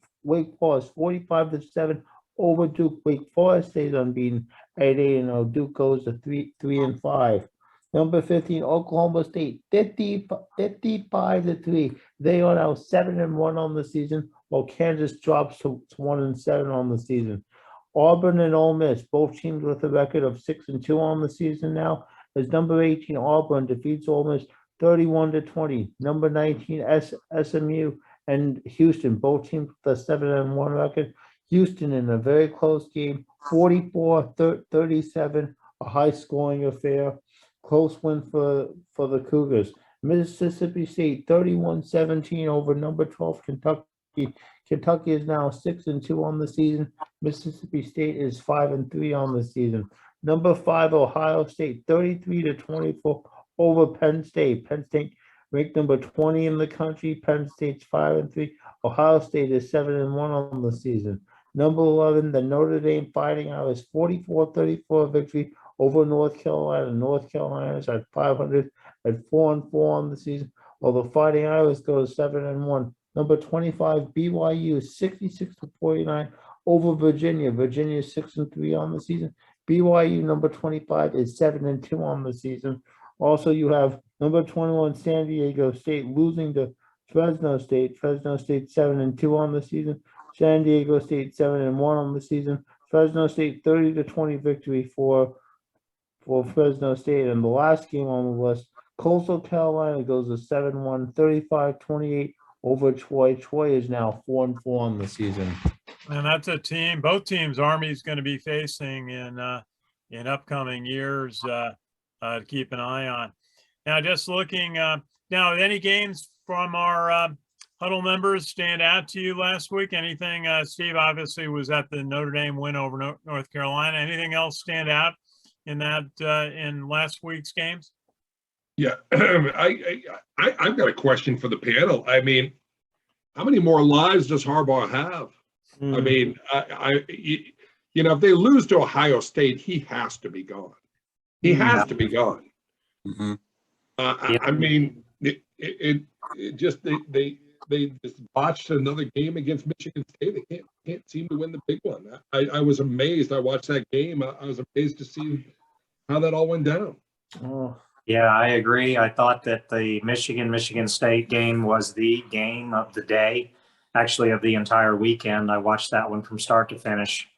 Forest 45-7 over Duke. Wake Forest stays unbeaten at 8-0. Duke goes to 3-5. Number 15, Oklahoma State, 55-3. They are now 7-1 on the season, while Kansas drops to 1-7 on the season. Auburn and Ole Miss, both teams with a record of 6-2 on the season now, as number 18, Auburn defeats Ole Miss 31-20. Number 19, SMU and Houston, both teams with a 7-1 record. Houston in a very close game, 44-37, a high-scoring affair. Close win for the Cougars. Mississippi State 31-17 over number 12 Kentucky. Kentucky is now 6-2 on the season. Mississippi State is 5-3 on the season. Number 5 Ohio State 33-24 over Penn State. Penn State ranked number 20 in the country. Penn State's 5-3. Ohio State is 7-1 on the season. Number 11 the Notre Dame Fighting Irish 44-34 victory over North Carolina. North Carolina is at 500 at 4-4 on the season, while the Fighting Irish go to 7-1. Number 25 BYU 66-49 over Virginia. Virginia is 6-3 on the season. BYU number 25 is 7-2 on the season. Also, you have number 21 San Diego State losing to Fresno State. Fresno State 7-2 on the season. San Diego State 7-1 on the season. Fresno State 30-20 victory for Fresno State. And the last game on the list, Coastal Carolina goes to 7-1, 35-28 over Troy. Troy is now 4-4 on the season. And that's a team, both teams Army's going to be facing in upcoming years to keep an eye on. Now, just looking, now, any games from our Huddle members stand out to you last week? Anything, Steve obviously was at the Notre Dame win over North Carolina. Anything else stand out in that, in last week's games? Yeah, I've got a question for the panel. I mean, how many more lives does Harbaugh have? I mean, you know, if they lose to Ohio State, he has to be gone. He has to be gone. Mm-hmm. I mean, it just they just botched another game against Michigan State. They can't seem to win the big one. I was amazed. I watched that game. I was amazed to see how that all went down. Oh. Yeah, I agree. I thought that the Michigan State game was the game of the day, actually of the entire weekend. I watched that one from start to finish.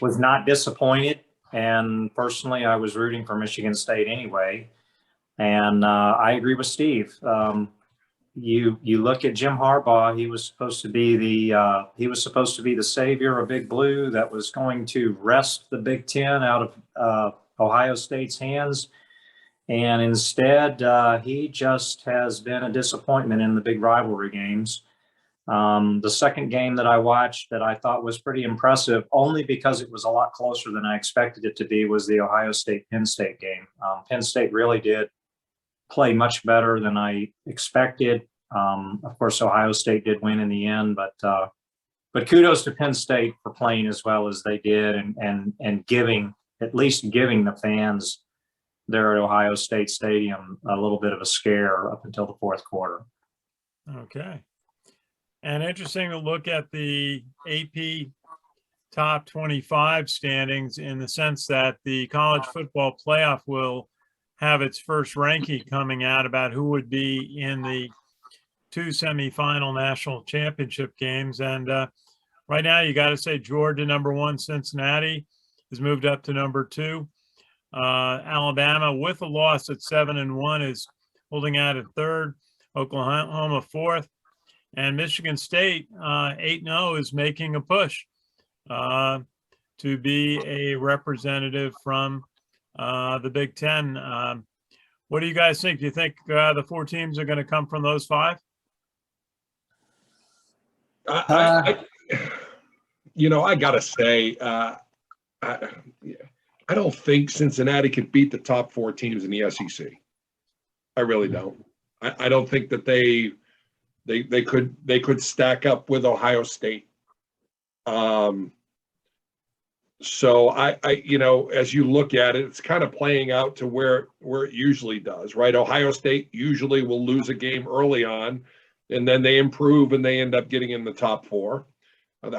Was not disappointed, and personally, I was rooting for Michigan State anyway. And I agree with Steve. You look at Jim Harbaugh. He was supposed to be the savior of Big Blue that was going to wrest the Big Ten out of Ohio State's hands. And instead, he just has been a disappointment in the big rivalry games. The second game that I watched that I thought was pretty impressive, only because it was a lot closer than I expected it to be, was the Ohio State-Penn State game. Penn State really did play much better than I expected. Of course, Ohio State did win in the end, but kudos to Penn State for playing as well as they did and giving the fans there at Ohio State Stadium a little bit of a scare up until the fourth quarter. Okay. And interesting to look at the AP top 25 standings in the sense that the college football playoff will have its first ranking coming out about who would be in the two semifinal national championship games. And right now, you got to say Georgia, number 1, Cincinnati has moved up to number 2. Alabama, with a loss at 7-1, is holding out at 3rd. Oklahoma 4th, and Michigan State 8-0 is making a push to be a representative from the Big Ten. What do you guys think? Do you think the 4 teams are going to come from those 5? You know, I gotta say, I don't think Cincinnati can beat the top 4 teams in the SEC. I really don't. I don't think that they could stack up with Ohio State. So I you know, as you look at it, it's kind of playing out to where it usually does, right? Ohio State usually will lose a game early on, and then they improve and they end up getting in the top 4.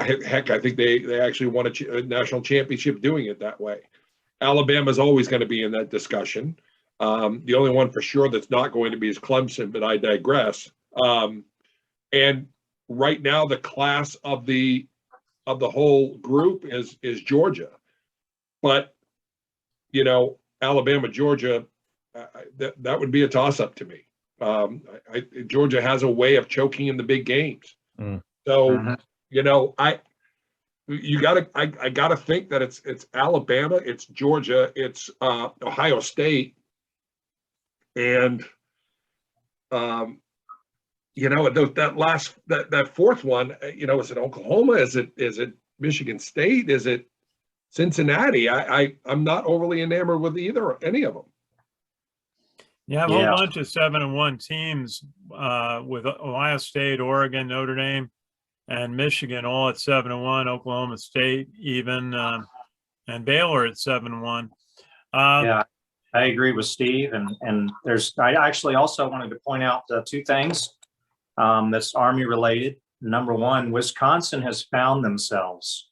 Heck, I think they actually won a national championship doing it that way. Alabama's always going to be in that discussion. The only one for sure that's not going to be is Clemson, but I digress. And right now, the class of the whole group is Georgia, but you know, Alabama, Georgia, that would be a toss-up to me. Georgia has a way of choking in the big games, so you know, I gotta think that it's Alabama, it's Georgia, it's Ohio State, and you know, that fourth one, you know, is it Oklahoma? Is it Michigan State? Is it Cincinnati? I'm not overly enamored with any of them. You have a whole bunch of 7-1 teams with Ohio State, Oregon, Notre Dame, and Michigan all at 7-1. Oklahoma State even, and Baylor at 7-1. Yeah, I agree with Steve. And I actually also wanted to point out 2 things that's Army related. Number 1, Wisconsin has found themselves,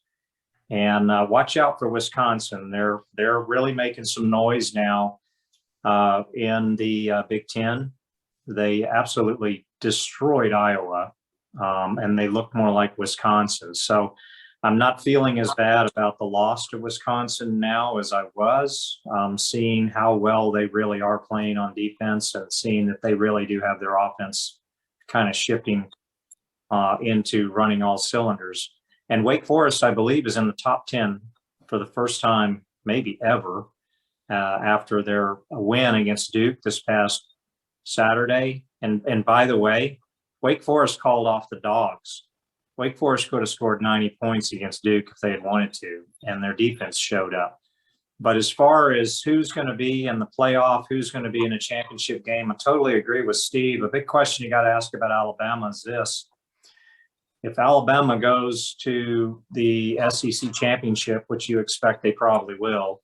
and watch out for Wisconsin. They're really making some noise now. in the Big Ten. They absolutely destroyed Iowa, and they look more like Wisconsin. So I'm not feeling as bad about the loss to Wisconsin now as I was, seeing how well they really are playing on defense and seeing that they really do have their offense kind of shifting into running all cylinders. And Wake Forest, I believe, is in the top 10 for the first time, maybe ever, after their win against Duke this past Saturday. And by the way, Wake Forest called off the Dogs. Wake Forest could have scored 90 points against Duke if they had wanted to, and their defense showed up. But as far as who's going to be in the playoff, who's going to be in a championship game, I totally agree with Steve. A big question you got to ask about Alabama is this. If Alabama goes to the SEC championship, which you expect they probably will,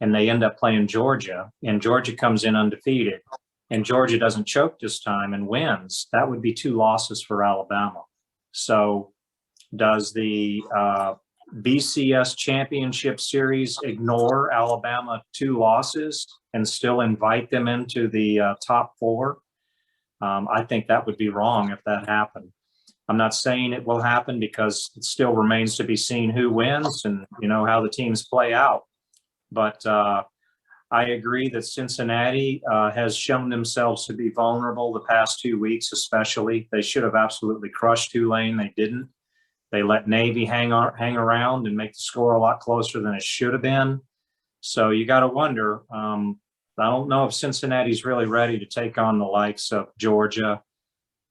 and they end up playing Georgia, and Georgia comes in undefeated, and Georgia doesn't choke this time and wins, that would be 2 losses for Alabama. So does the BCS championship series ignore Alabama 2 losses and still invite them into the top 4? I think that would be wrong if that happened. I'm not saying it will happen because it still remains to be seen who wins and, you know, how the teams play out. But I agree that Cincinnati has shown themselves to be vulnerable the past 2 weeks, especially. They should have absolutely crushed Tulane. They didn't. They let Navy hang around and make the score a lot closer than it should have been. So you got to wonder. I don't know if Cincinnati's really ready to take on the likes of Georgia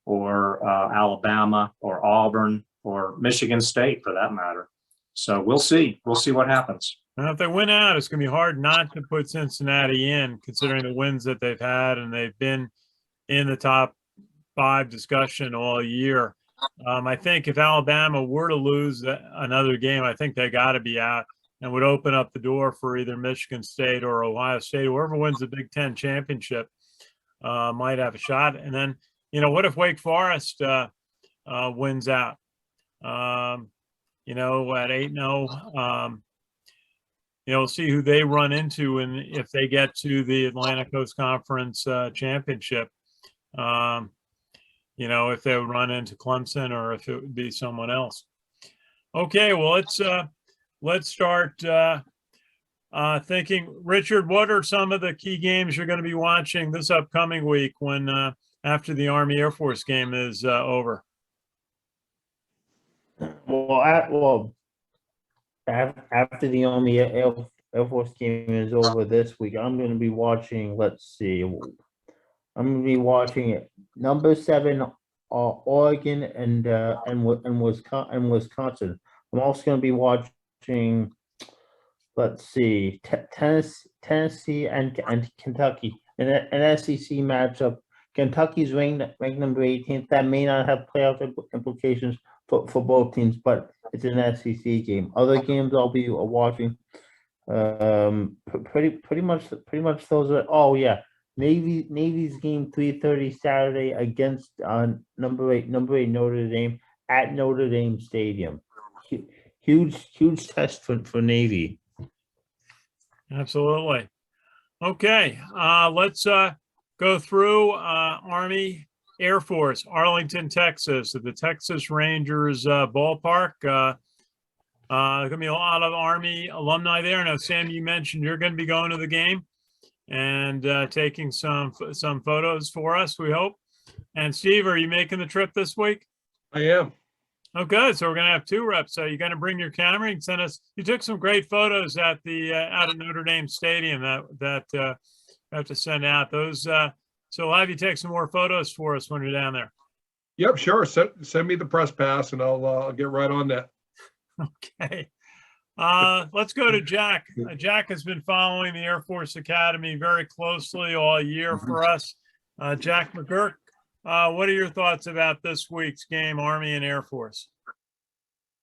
or Alabama or Auburn or Michigan State, for that matter. So we'll see. We'll see what happens. Now, if they win out, it's going to be hard not to put Cincinnati in, considering the wins that they've had, and they've been in the top 5 discussion all year. I think if Alabama were to lose another game, I think they got to be out and would open up the door for either Michigan State or Ohio State. Whoever wins the Big Ten championship might have a shot. And then, you know, what if Wake Forest wins out? You know, at 8-0. You know, we'll see who they run into and if they get to the Atlantic Coast Conference championship. You know, if they would run into Clemson or if it would be someone else. Okay, well, let's start thinking. Richard, what are some of the key games you're going to be watching this upcoming week when after the Army Air Force game is over? Well, after the Army Air Force game is over this week, I'm going to be watching. Let's see, I'm going to be watching number 7, Oregon and Wisconsin. I'm also going to be watching. Let's see, Tennessee and Kentucky, an SEC matchup. Kentucky's ranked number 18th. That may not have playoff implications for both teams, but it's an SEC game. Other games I'll be watching, pretty much those are. Oh yeah, Navy's game 3:30 Saturday against number 8 Notre Dame at Notre Dame Stadium. Huge test for Navy. Absolutely. Okay, let's go through Army Air Force, Arlington, Texas, at the Texas Rangers ballpark. There's going to be a lot of Army alumni there. Now, Sam, you mentioned you're going to be going to the game and taking some photos for us, we hope. And Steve, are you making the trip this week? I am. Oh, good. So we're going to have 2 reps. So you're going to bring your camera and send us. You took some great photos at the out of Notre Dame Stadium that I have to send out. Those. So I'll have you take some more photos for us when you're down there. Yep, sure. Send me the press pass, and I'll get right on that. Okay. Let's go to Jack. Jack has been following the Air Force Academy very closely all year for us. Jack McGuirk, what are your thoughts about this week's game, Army and Air Force?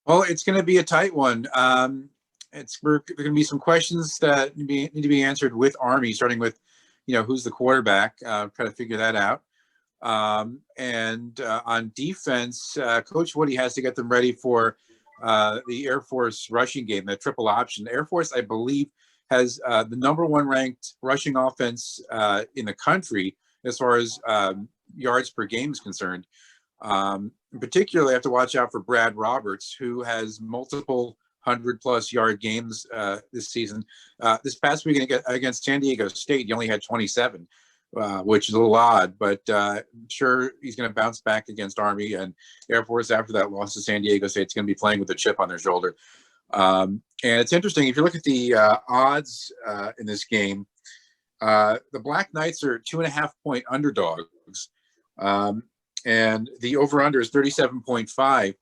Well, it's going to be a tight one. There are going to be some questions that need to be answered with Army, starting with, you know, who's the quarterback, try to figure that out. And on defense, Coach Woody has to get them ready for the Air Force rushing game, the triple option. The Air Force, I believe, has the number one ranked rushing offense in the country as far as yards per game is concerned. Particularly, I have to watch out for Brad Roberts, who has multiple 100-plus yard games this season. This past week against San Diego State, he only had 27, which is a little odd, but I'm sure he's going to bounce back against Army and Air Force after that loss to San Diego State. It's going to be playing with a chip on their shoulder. And it's interesting, if you look at the odds in this game, the Black Knights are 2.5-point underdogs. And the over-under is 37.5.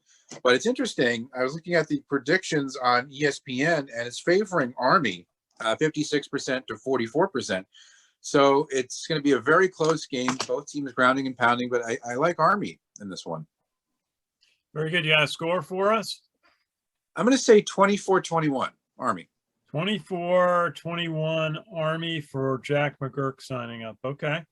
But it's interesting. I was looking at the predictions on ESPN, and it's favoring Army 56% to 44%. So it's going to be a very close game. Both teams grounding and pounding, but I like Army in this one. Very good. You got a score for us? I'm going to say 24-21, Army. 24-21 Army for Jack McGuirk signing up. Okay.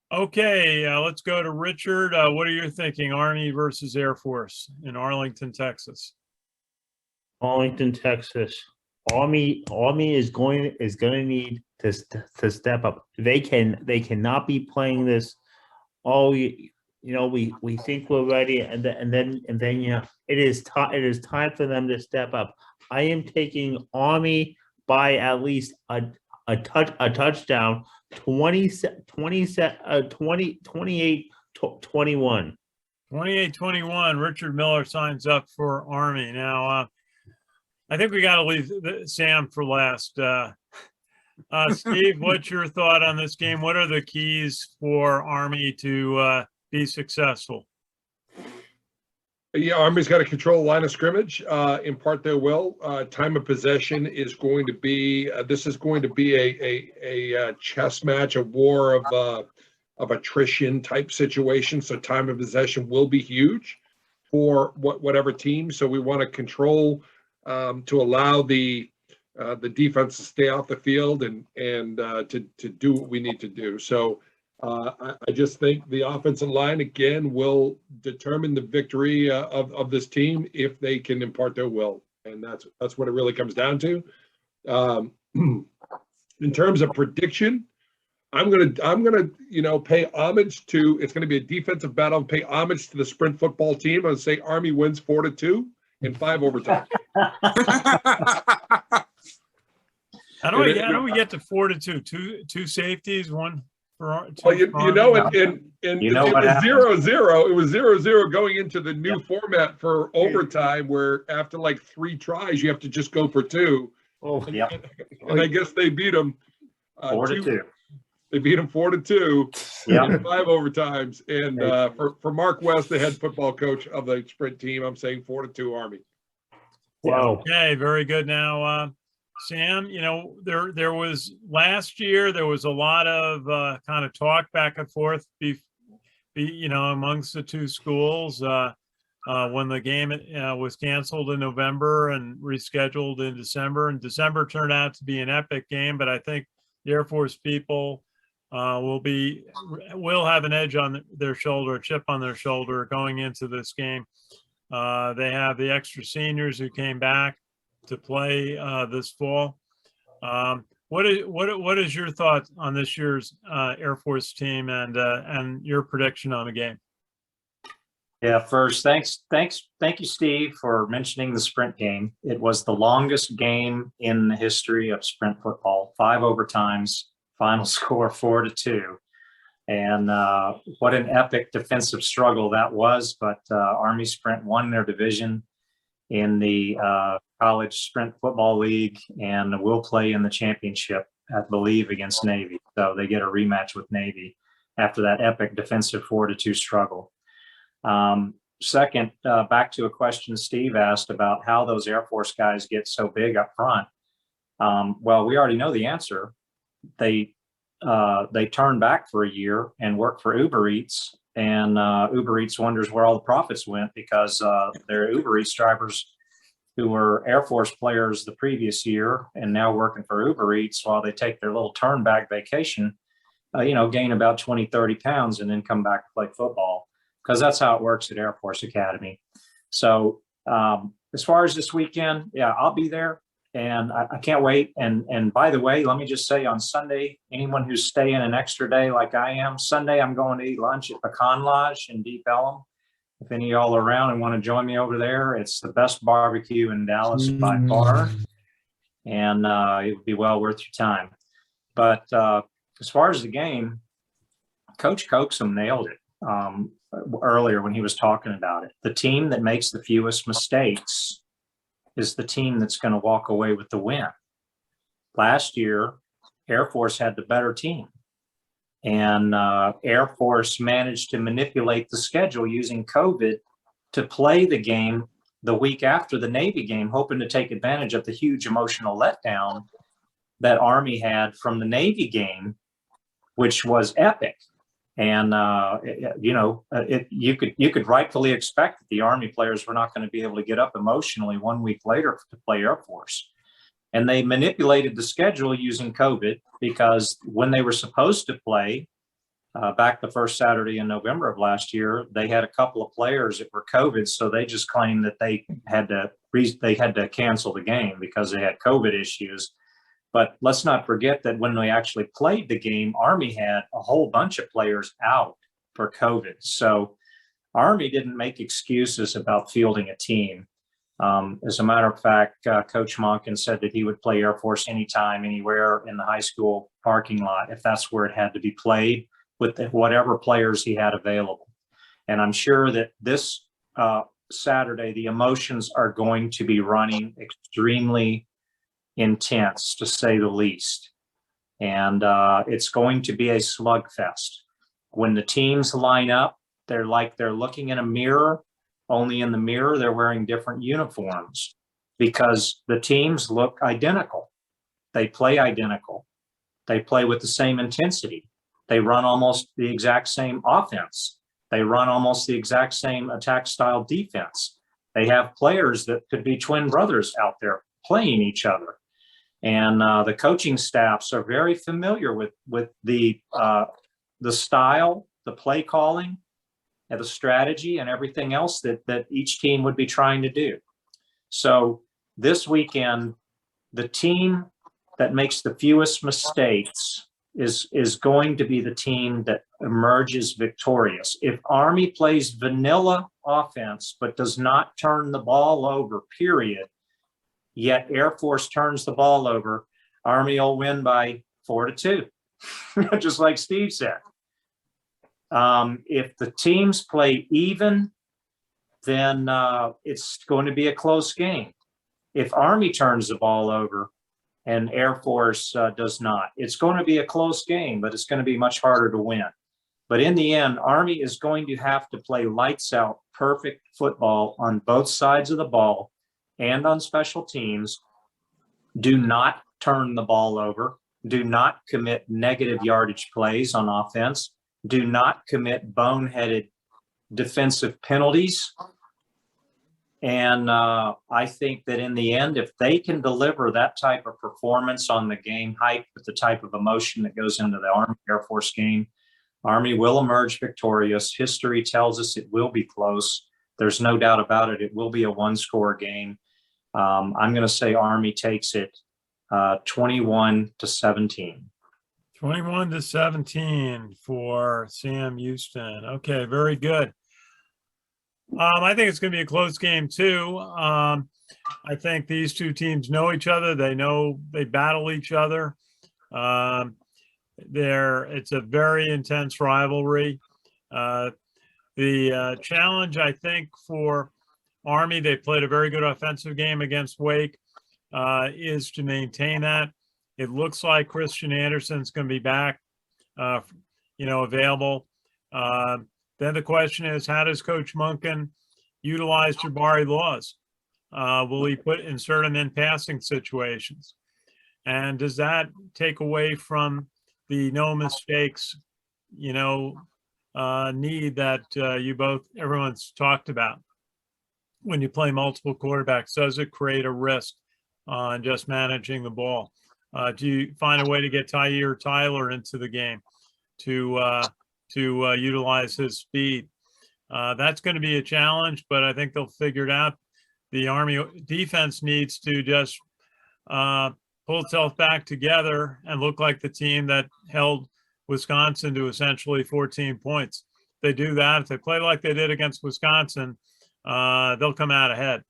Okay, let's go to Richard. What are you thinking? Army versus Air Force in Arlington, Texas. Arlington, Texas. Army is going to need to step up. They cannot be playing this. We think we're ready, and then it is time for them to step up. I am taking Army by at least a touchdown. 28-21. 28-21. Richard Miller signs up for Army. Now, I think we got to leave Sam for last. Steve, what's your thought on this game? What are the keys for Army to be successful? Yeah, Army's got to control the line of scrimmage, impart their will. Time of possession is going to be, this is going to be a chess match, a war of attrition type situation. So time of possession will be huge for whatever team. So we want to control to allow the defense to stay off the field and to do what we need to do. So I just think the offensive line, again, will determine the victory of this team if they can impart their will. And that's what it really comes down to. In terms of prediction, I'm gonna pay homage to, it's gonna be a defensive battle, pay homage to the sprint football team. I'm gonna say Army wins 4-2 in 5 overtime. How do we get to 4-2? Two safeties, one. Well, it was 0-0. It was 0-0 going into the new format for overtime, where after like 3 tries, you have to just go for 2. Oh, yeah. And I guess they beat them 4-2. They beat them 4-2 Yep. in 5 overtimes. And for Mark West, the head football coach of the sprint team, I'm saying 4-2 Army. Wow. Okay, very good. Now, Sam, there was last year, there was a lot of kind of talk back and forth amongst the two schools when the game was canceled in November and rescheduled in December. And December turned out to be an epic game, but I think the Air Force people will have an edge on their shoulder, a chip on their shoulder going into this game. They have the extra seniors who came back to play this fall. What is your thought on this year's Air Force team and your prediction on the game? Yeah, first, thank you, Steve, for mentioning the sprint game. It was the longest game in the history of sprint football, 5 overtimes, final score 4-2. And what an epic defensive struggle that was. But Army Sprint won their division in the College Sprint Football League and will play in the championship, I believe, against Navy. So they get a rematch with Navy after that epic defensive 4-2 struggle. Second, back to a question Steve asked about how those Air Force guys get so big up front. Well, we already know the answer. They turn back for a year and work for Uber Eats, and Uber Eats wonders where all the profits went because their Uber Eats drivers who were Air Force players the previous year and now working for Uber Eats while they take their little turn back vacation, gain about 20, 30 pounds and then come back to play football, because that's how it works at Air Force Academy. So as far as this weekend, yeah, I'll be there. And I can't wait. And by the way, let me just say on Sunday, anyone who's staying an extra day like I am, Sunday I'm going to eat lunch at Pecan Lodge in Deep Ellum. If any of y'all are around and want to join me over there, it's the best barbecue in Dallas by far. And it would be well worth your time. But as far as the game, Coach Coaxum nailed it earlier when he was talking about it. The team that makes the fewest mistakes is the team that's going to walk away with the win. Last year, Air Force had the better team. And Air Force managed to manipulate the schedule using COVID to play the game the week after the Navy game, hoping to take advantage of the huge emotional letdown that Army had from the Navy game, which was epic. And you could rightfully expect that the Army players were not going to be able to get up emotionally 1 week later to play Air Force. And they manipulated the schedule using COVID, because when they were supposed to play back the first Saturday in November of last year, they had a couple of players that were COVID. So they just claimed that they had to cancel the game because they had COVID issues. But let's not forget that when they actually played the game, Army had a whole bunch of players out for COVID. So Army didn't make excuses about fielding a team. As a matter of fact, Coach Monken said that he would play Air Force anytime, anywhere in the high school parking lot, if that's where it had to be played, with whatever players he had available. And I'm sure that this Saturday, the emotions are going to be running extremely intense, to say the least. And it's going to be a slugfest. When the teams line up, they're like they're looking in a mirror, only in the mirror they're wearing different uniforms, because the teams look identical. They play identical. They play with the same intensity. They run almost the exact same offense. They run almost the exact same attack style defense. They have players that could be twin brothers out there playing each other. And the coaching staffs are very familiar with the style, the play calling, and the strategy, and everything else that each team would be trying to do. So this weekend, the team that makes the fewest mistakes is going to be the team that emerges victorious. If Army plays vanilla offense but does not turn the ball over, period, yet Air Force turns the ball over, Army will win by 4-2, just like Steve said. If the teams play even, then it's going to be a close game. If Army turns the ball over and Air Force does not, it's going to be a close game, but it's going to be much harder to win. But in the end, Army is going to have to play lights out, perfect football on both sides of the ball and on special teams. Do not turn the ball over. Do not commit negative yardage plays on offense. Do not commit boneheaded defensive penalties. And I think that in the end, if they can deliver that type of performance on the game, hype with the type of emotion that goes into the Army Air Force game, Army will emerge victorious. History tells us it will be close. There's no doubt about it. It will be a one-score game. I'm going to say Army takes it 21-17. 21-17 for Sam Houston. Okay, very good. I think it's going to be a close game too. I think these two teams know each other. They battle each other. It's a very intense rivalry. The challenge, I think, for Army, they played a very good offensive game against Wake, is to maintain that. It looks like Christian Anderson's going to be back, available. Then the question is, how does Coach Monken utilize Jabari Laws? Will he insert him in passing situations? And does that take away from the no mistakes, need that everyone's talked about? When you play multiple quarterbacks, does it create a risk on just managing the ball? Do you find a way to get Tyler into the game to utilize his speed? That's going to be a challenge, but I think they'll figure it out. The Army defense needs to just pull itself back together and look like the team that held Wisconsin to essentially 14 points. If they do that, if they play like they did against Wisconsin, they'll come out ahead.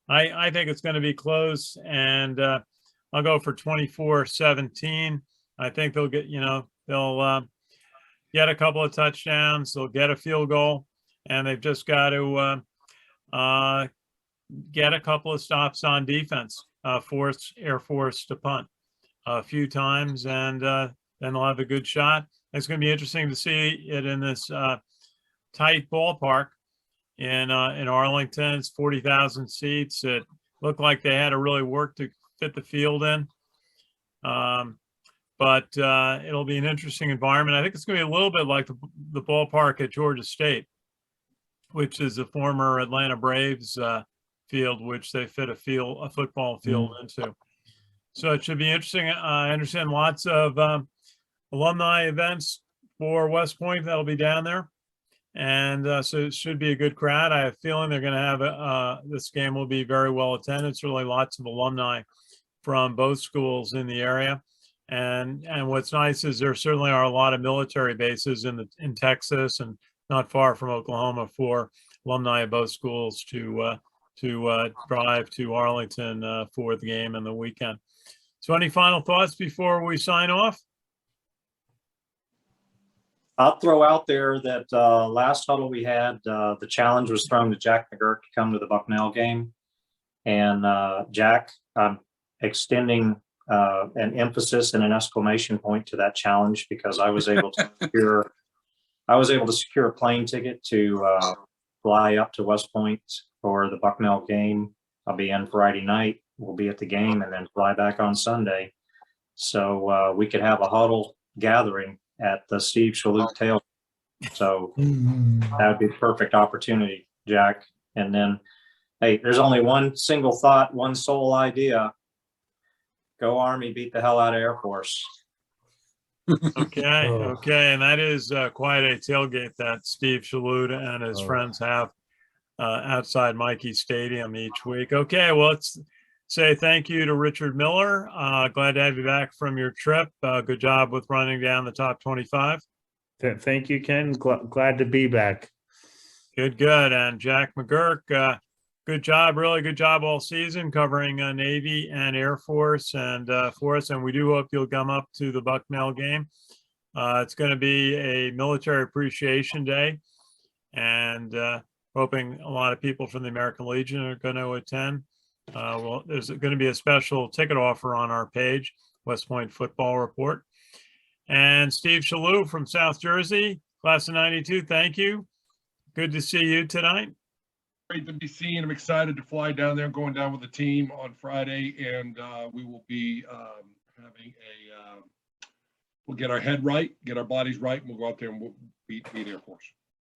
I think it's going to be close, and I'll go for 24-17. I think they'll get, they'll get a couple of touchdowns. They'll get a field goal, and they've just got to get a couple of stops on defense, force Air Force to punt a few times, and then they'll have a good shot. It's going to be interesting to see it in this tight ballpark in Arlington. It's 40,000 seats. It looked like they had to really work to fit the field in. But it'll be an interesting environment. I think it's going to be a little bit like the ballpark at Georgia State, which is a former Atlanta Braves field, which they fit a football field into. So it should be interesting. I understand lots of alumni events for West Point that'll be down there. And so it should be a good crowd. I have a feeling they're going to have this game will be very well attended. Certainly lots of alumni from both schools in the area. And what's nice is there certainly are a lot of military bases in Texas and not far from Oklahoma for alumni of both schools to drive to Arlington for the game and the weekend. So any final thoughts before we sign off? I'll throw out there that last huddle we had, the challenge was thrown to Jack McGuirk to come to the Bucknell game. And Jack, I'm extending an emphasis and an exclamation point to that challenge, because I was able to secure a plane ticket to fly up to West Point for the Bucknell game. I'll be in Friday night. We'll be at the game and then fly back on Sunday. So we could have a huddle gathering at the Steve Shalhoub tail. So that would be a perfect opportunity, Jack. And then, hey, there's only one single thought, one sole idea. Go Army, beat the hell out of Air Force. Okay, okay. And that is quite a tailgate that Steve Shalhoub and his friends have outside Mikey Stadium each week. Okay, well, let's say thank you to Richard Miller. Glad to have you back from your trip. Good job with running down the top 25. Thank you, Ken. Glad to be back. Good, good. And Jack McGuirk, good job, really good job all season covering Navy and Air Force and for us. And we do hope you'll come up to the Bucknell game. It's going to be a military appreciation day, and hoping a lot of people from the American Legion are going to attend. Well, there's going to be a special ticket offer on our page, West Point Football Report. And Steve Shalhoub from South Jersey, class of 92, thank you. Good to see you tonight. Great to be seen. I'm excited to fly down there, going down with the team on Friday, and we will be having we'll get our head right, get our bodies right, and we'll go out there and we'll beat Air Force.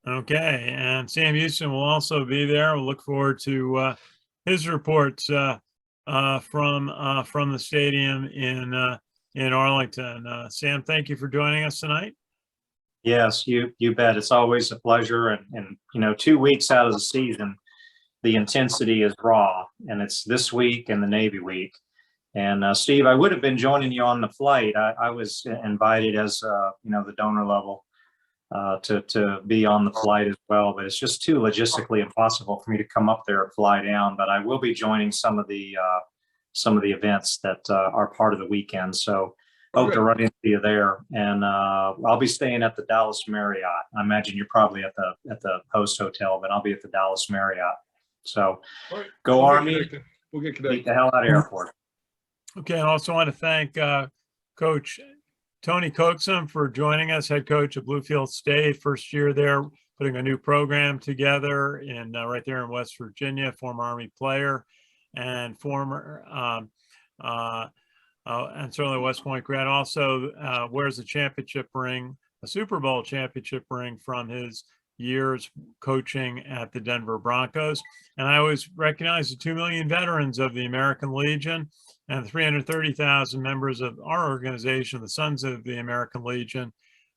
Okay, and Sam Houston will also be there. We'll look forward to his reports from the stadium in Arlington. Sam, thank you for joining us tonight. Yes, you bet. It's always a pleasure. And 2 weeks out of the season, the intensity is raw, and it's this week and the Navy week. And Steve, I would have been joining you on the flight. I was invited as the donor level to be on the flight as well, but it's just too logistically impossible for me to come up there and fly down. But I will be joining some of the events that are part of the weekend. So hope to run into you there. And I'll be staying at the Dallas Marriott. I imagine you're probably at the Post Hotel, but I'll be at the Dallas Marriott. So go Army. We'll get connected. Beat the hell out of Air Force. Okay, and I also want to thank Coach Tony Coaxum for joining us, head coach of Bluefield State, first year there, putting a new program together in right there in West Virginia, former Army player and former and certainly West Point grad. Also wears a championship ring, a Super Bowl championship ring from his years coaching at the Denver Broncos. And I always recognize the 2 million veterans of the American Legion and 330,000 members of our organization, the Sons of the American Legion,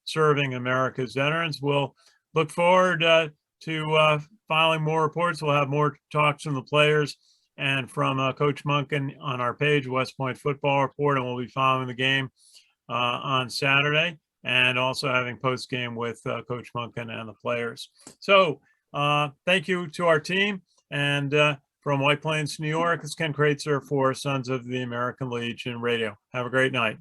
serving America's veterans. We'll look forward to filing more reports. We'll have more talks from the players and from Coach Monken on our page, West Point Football Report, and we'll be following the game on Saturday, and also having post game with Coach Monken and the players. So thank you to our team, and from White Plains, New York, it's Ken Kraetzer for Sons of the American Legion Radio. Have a great night.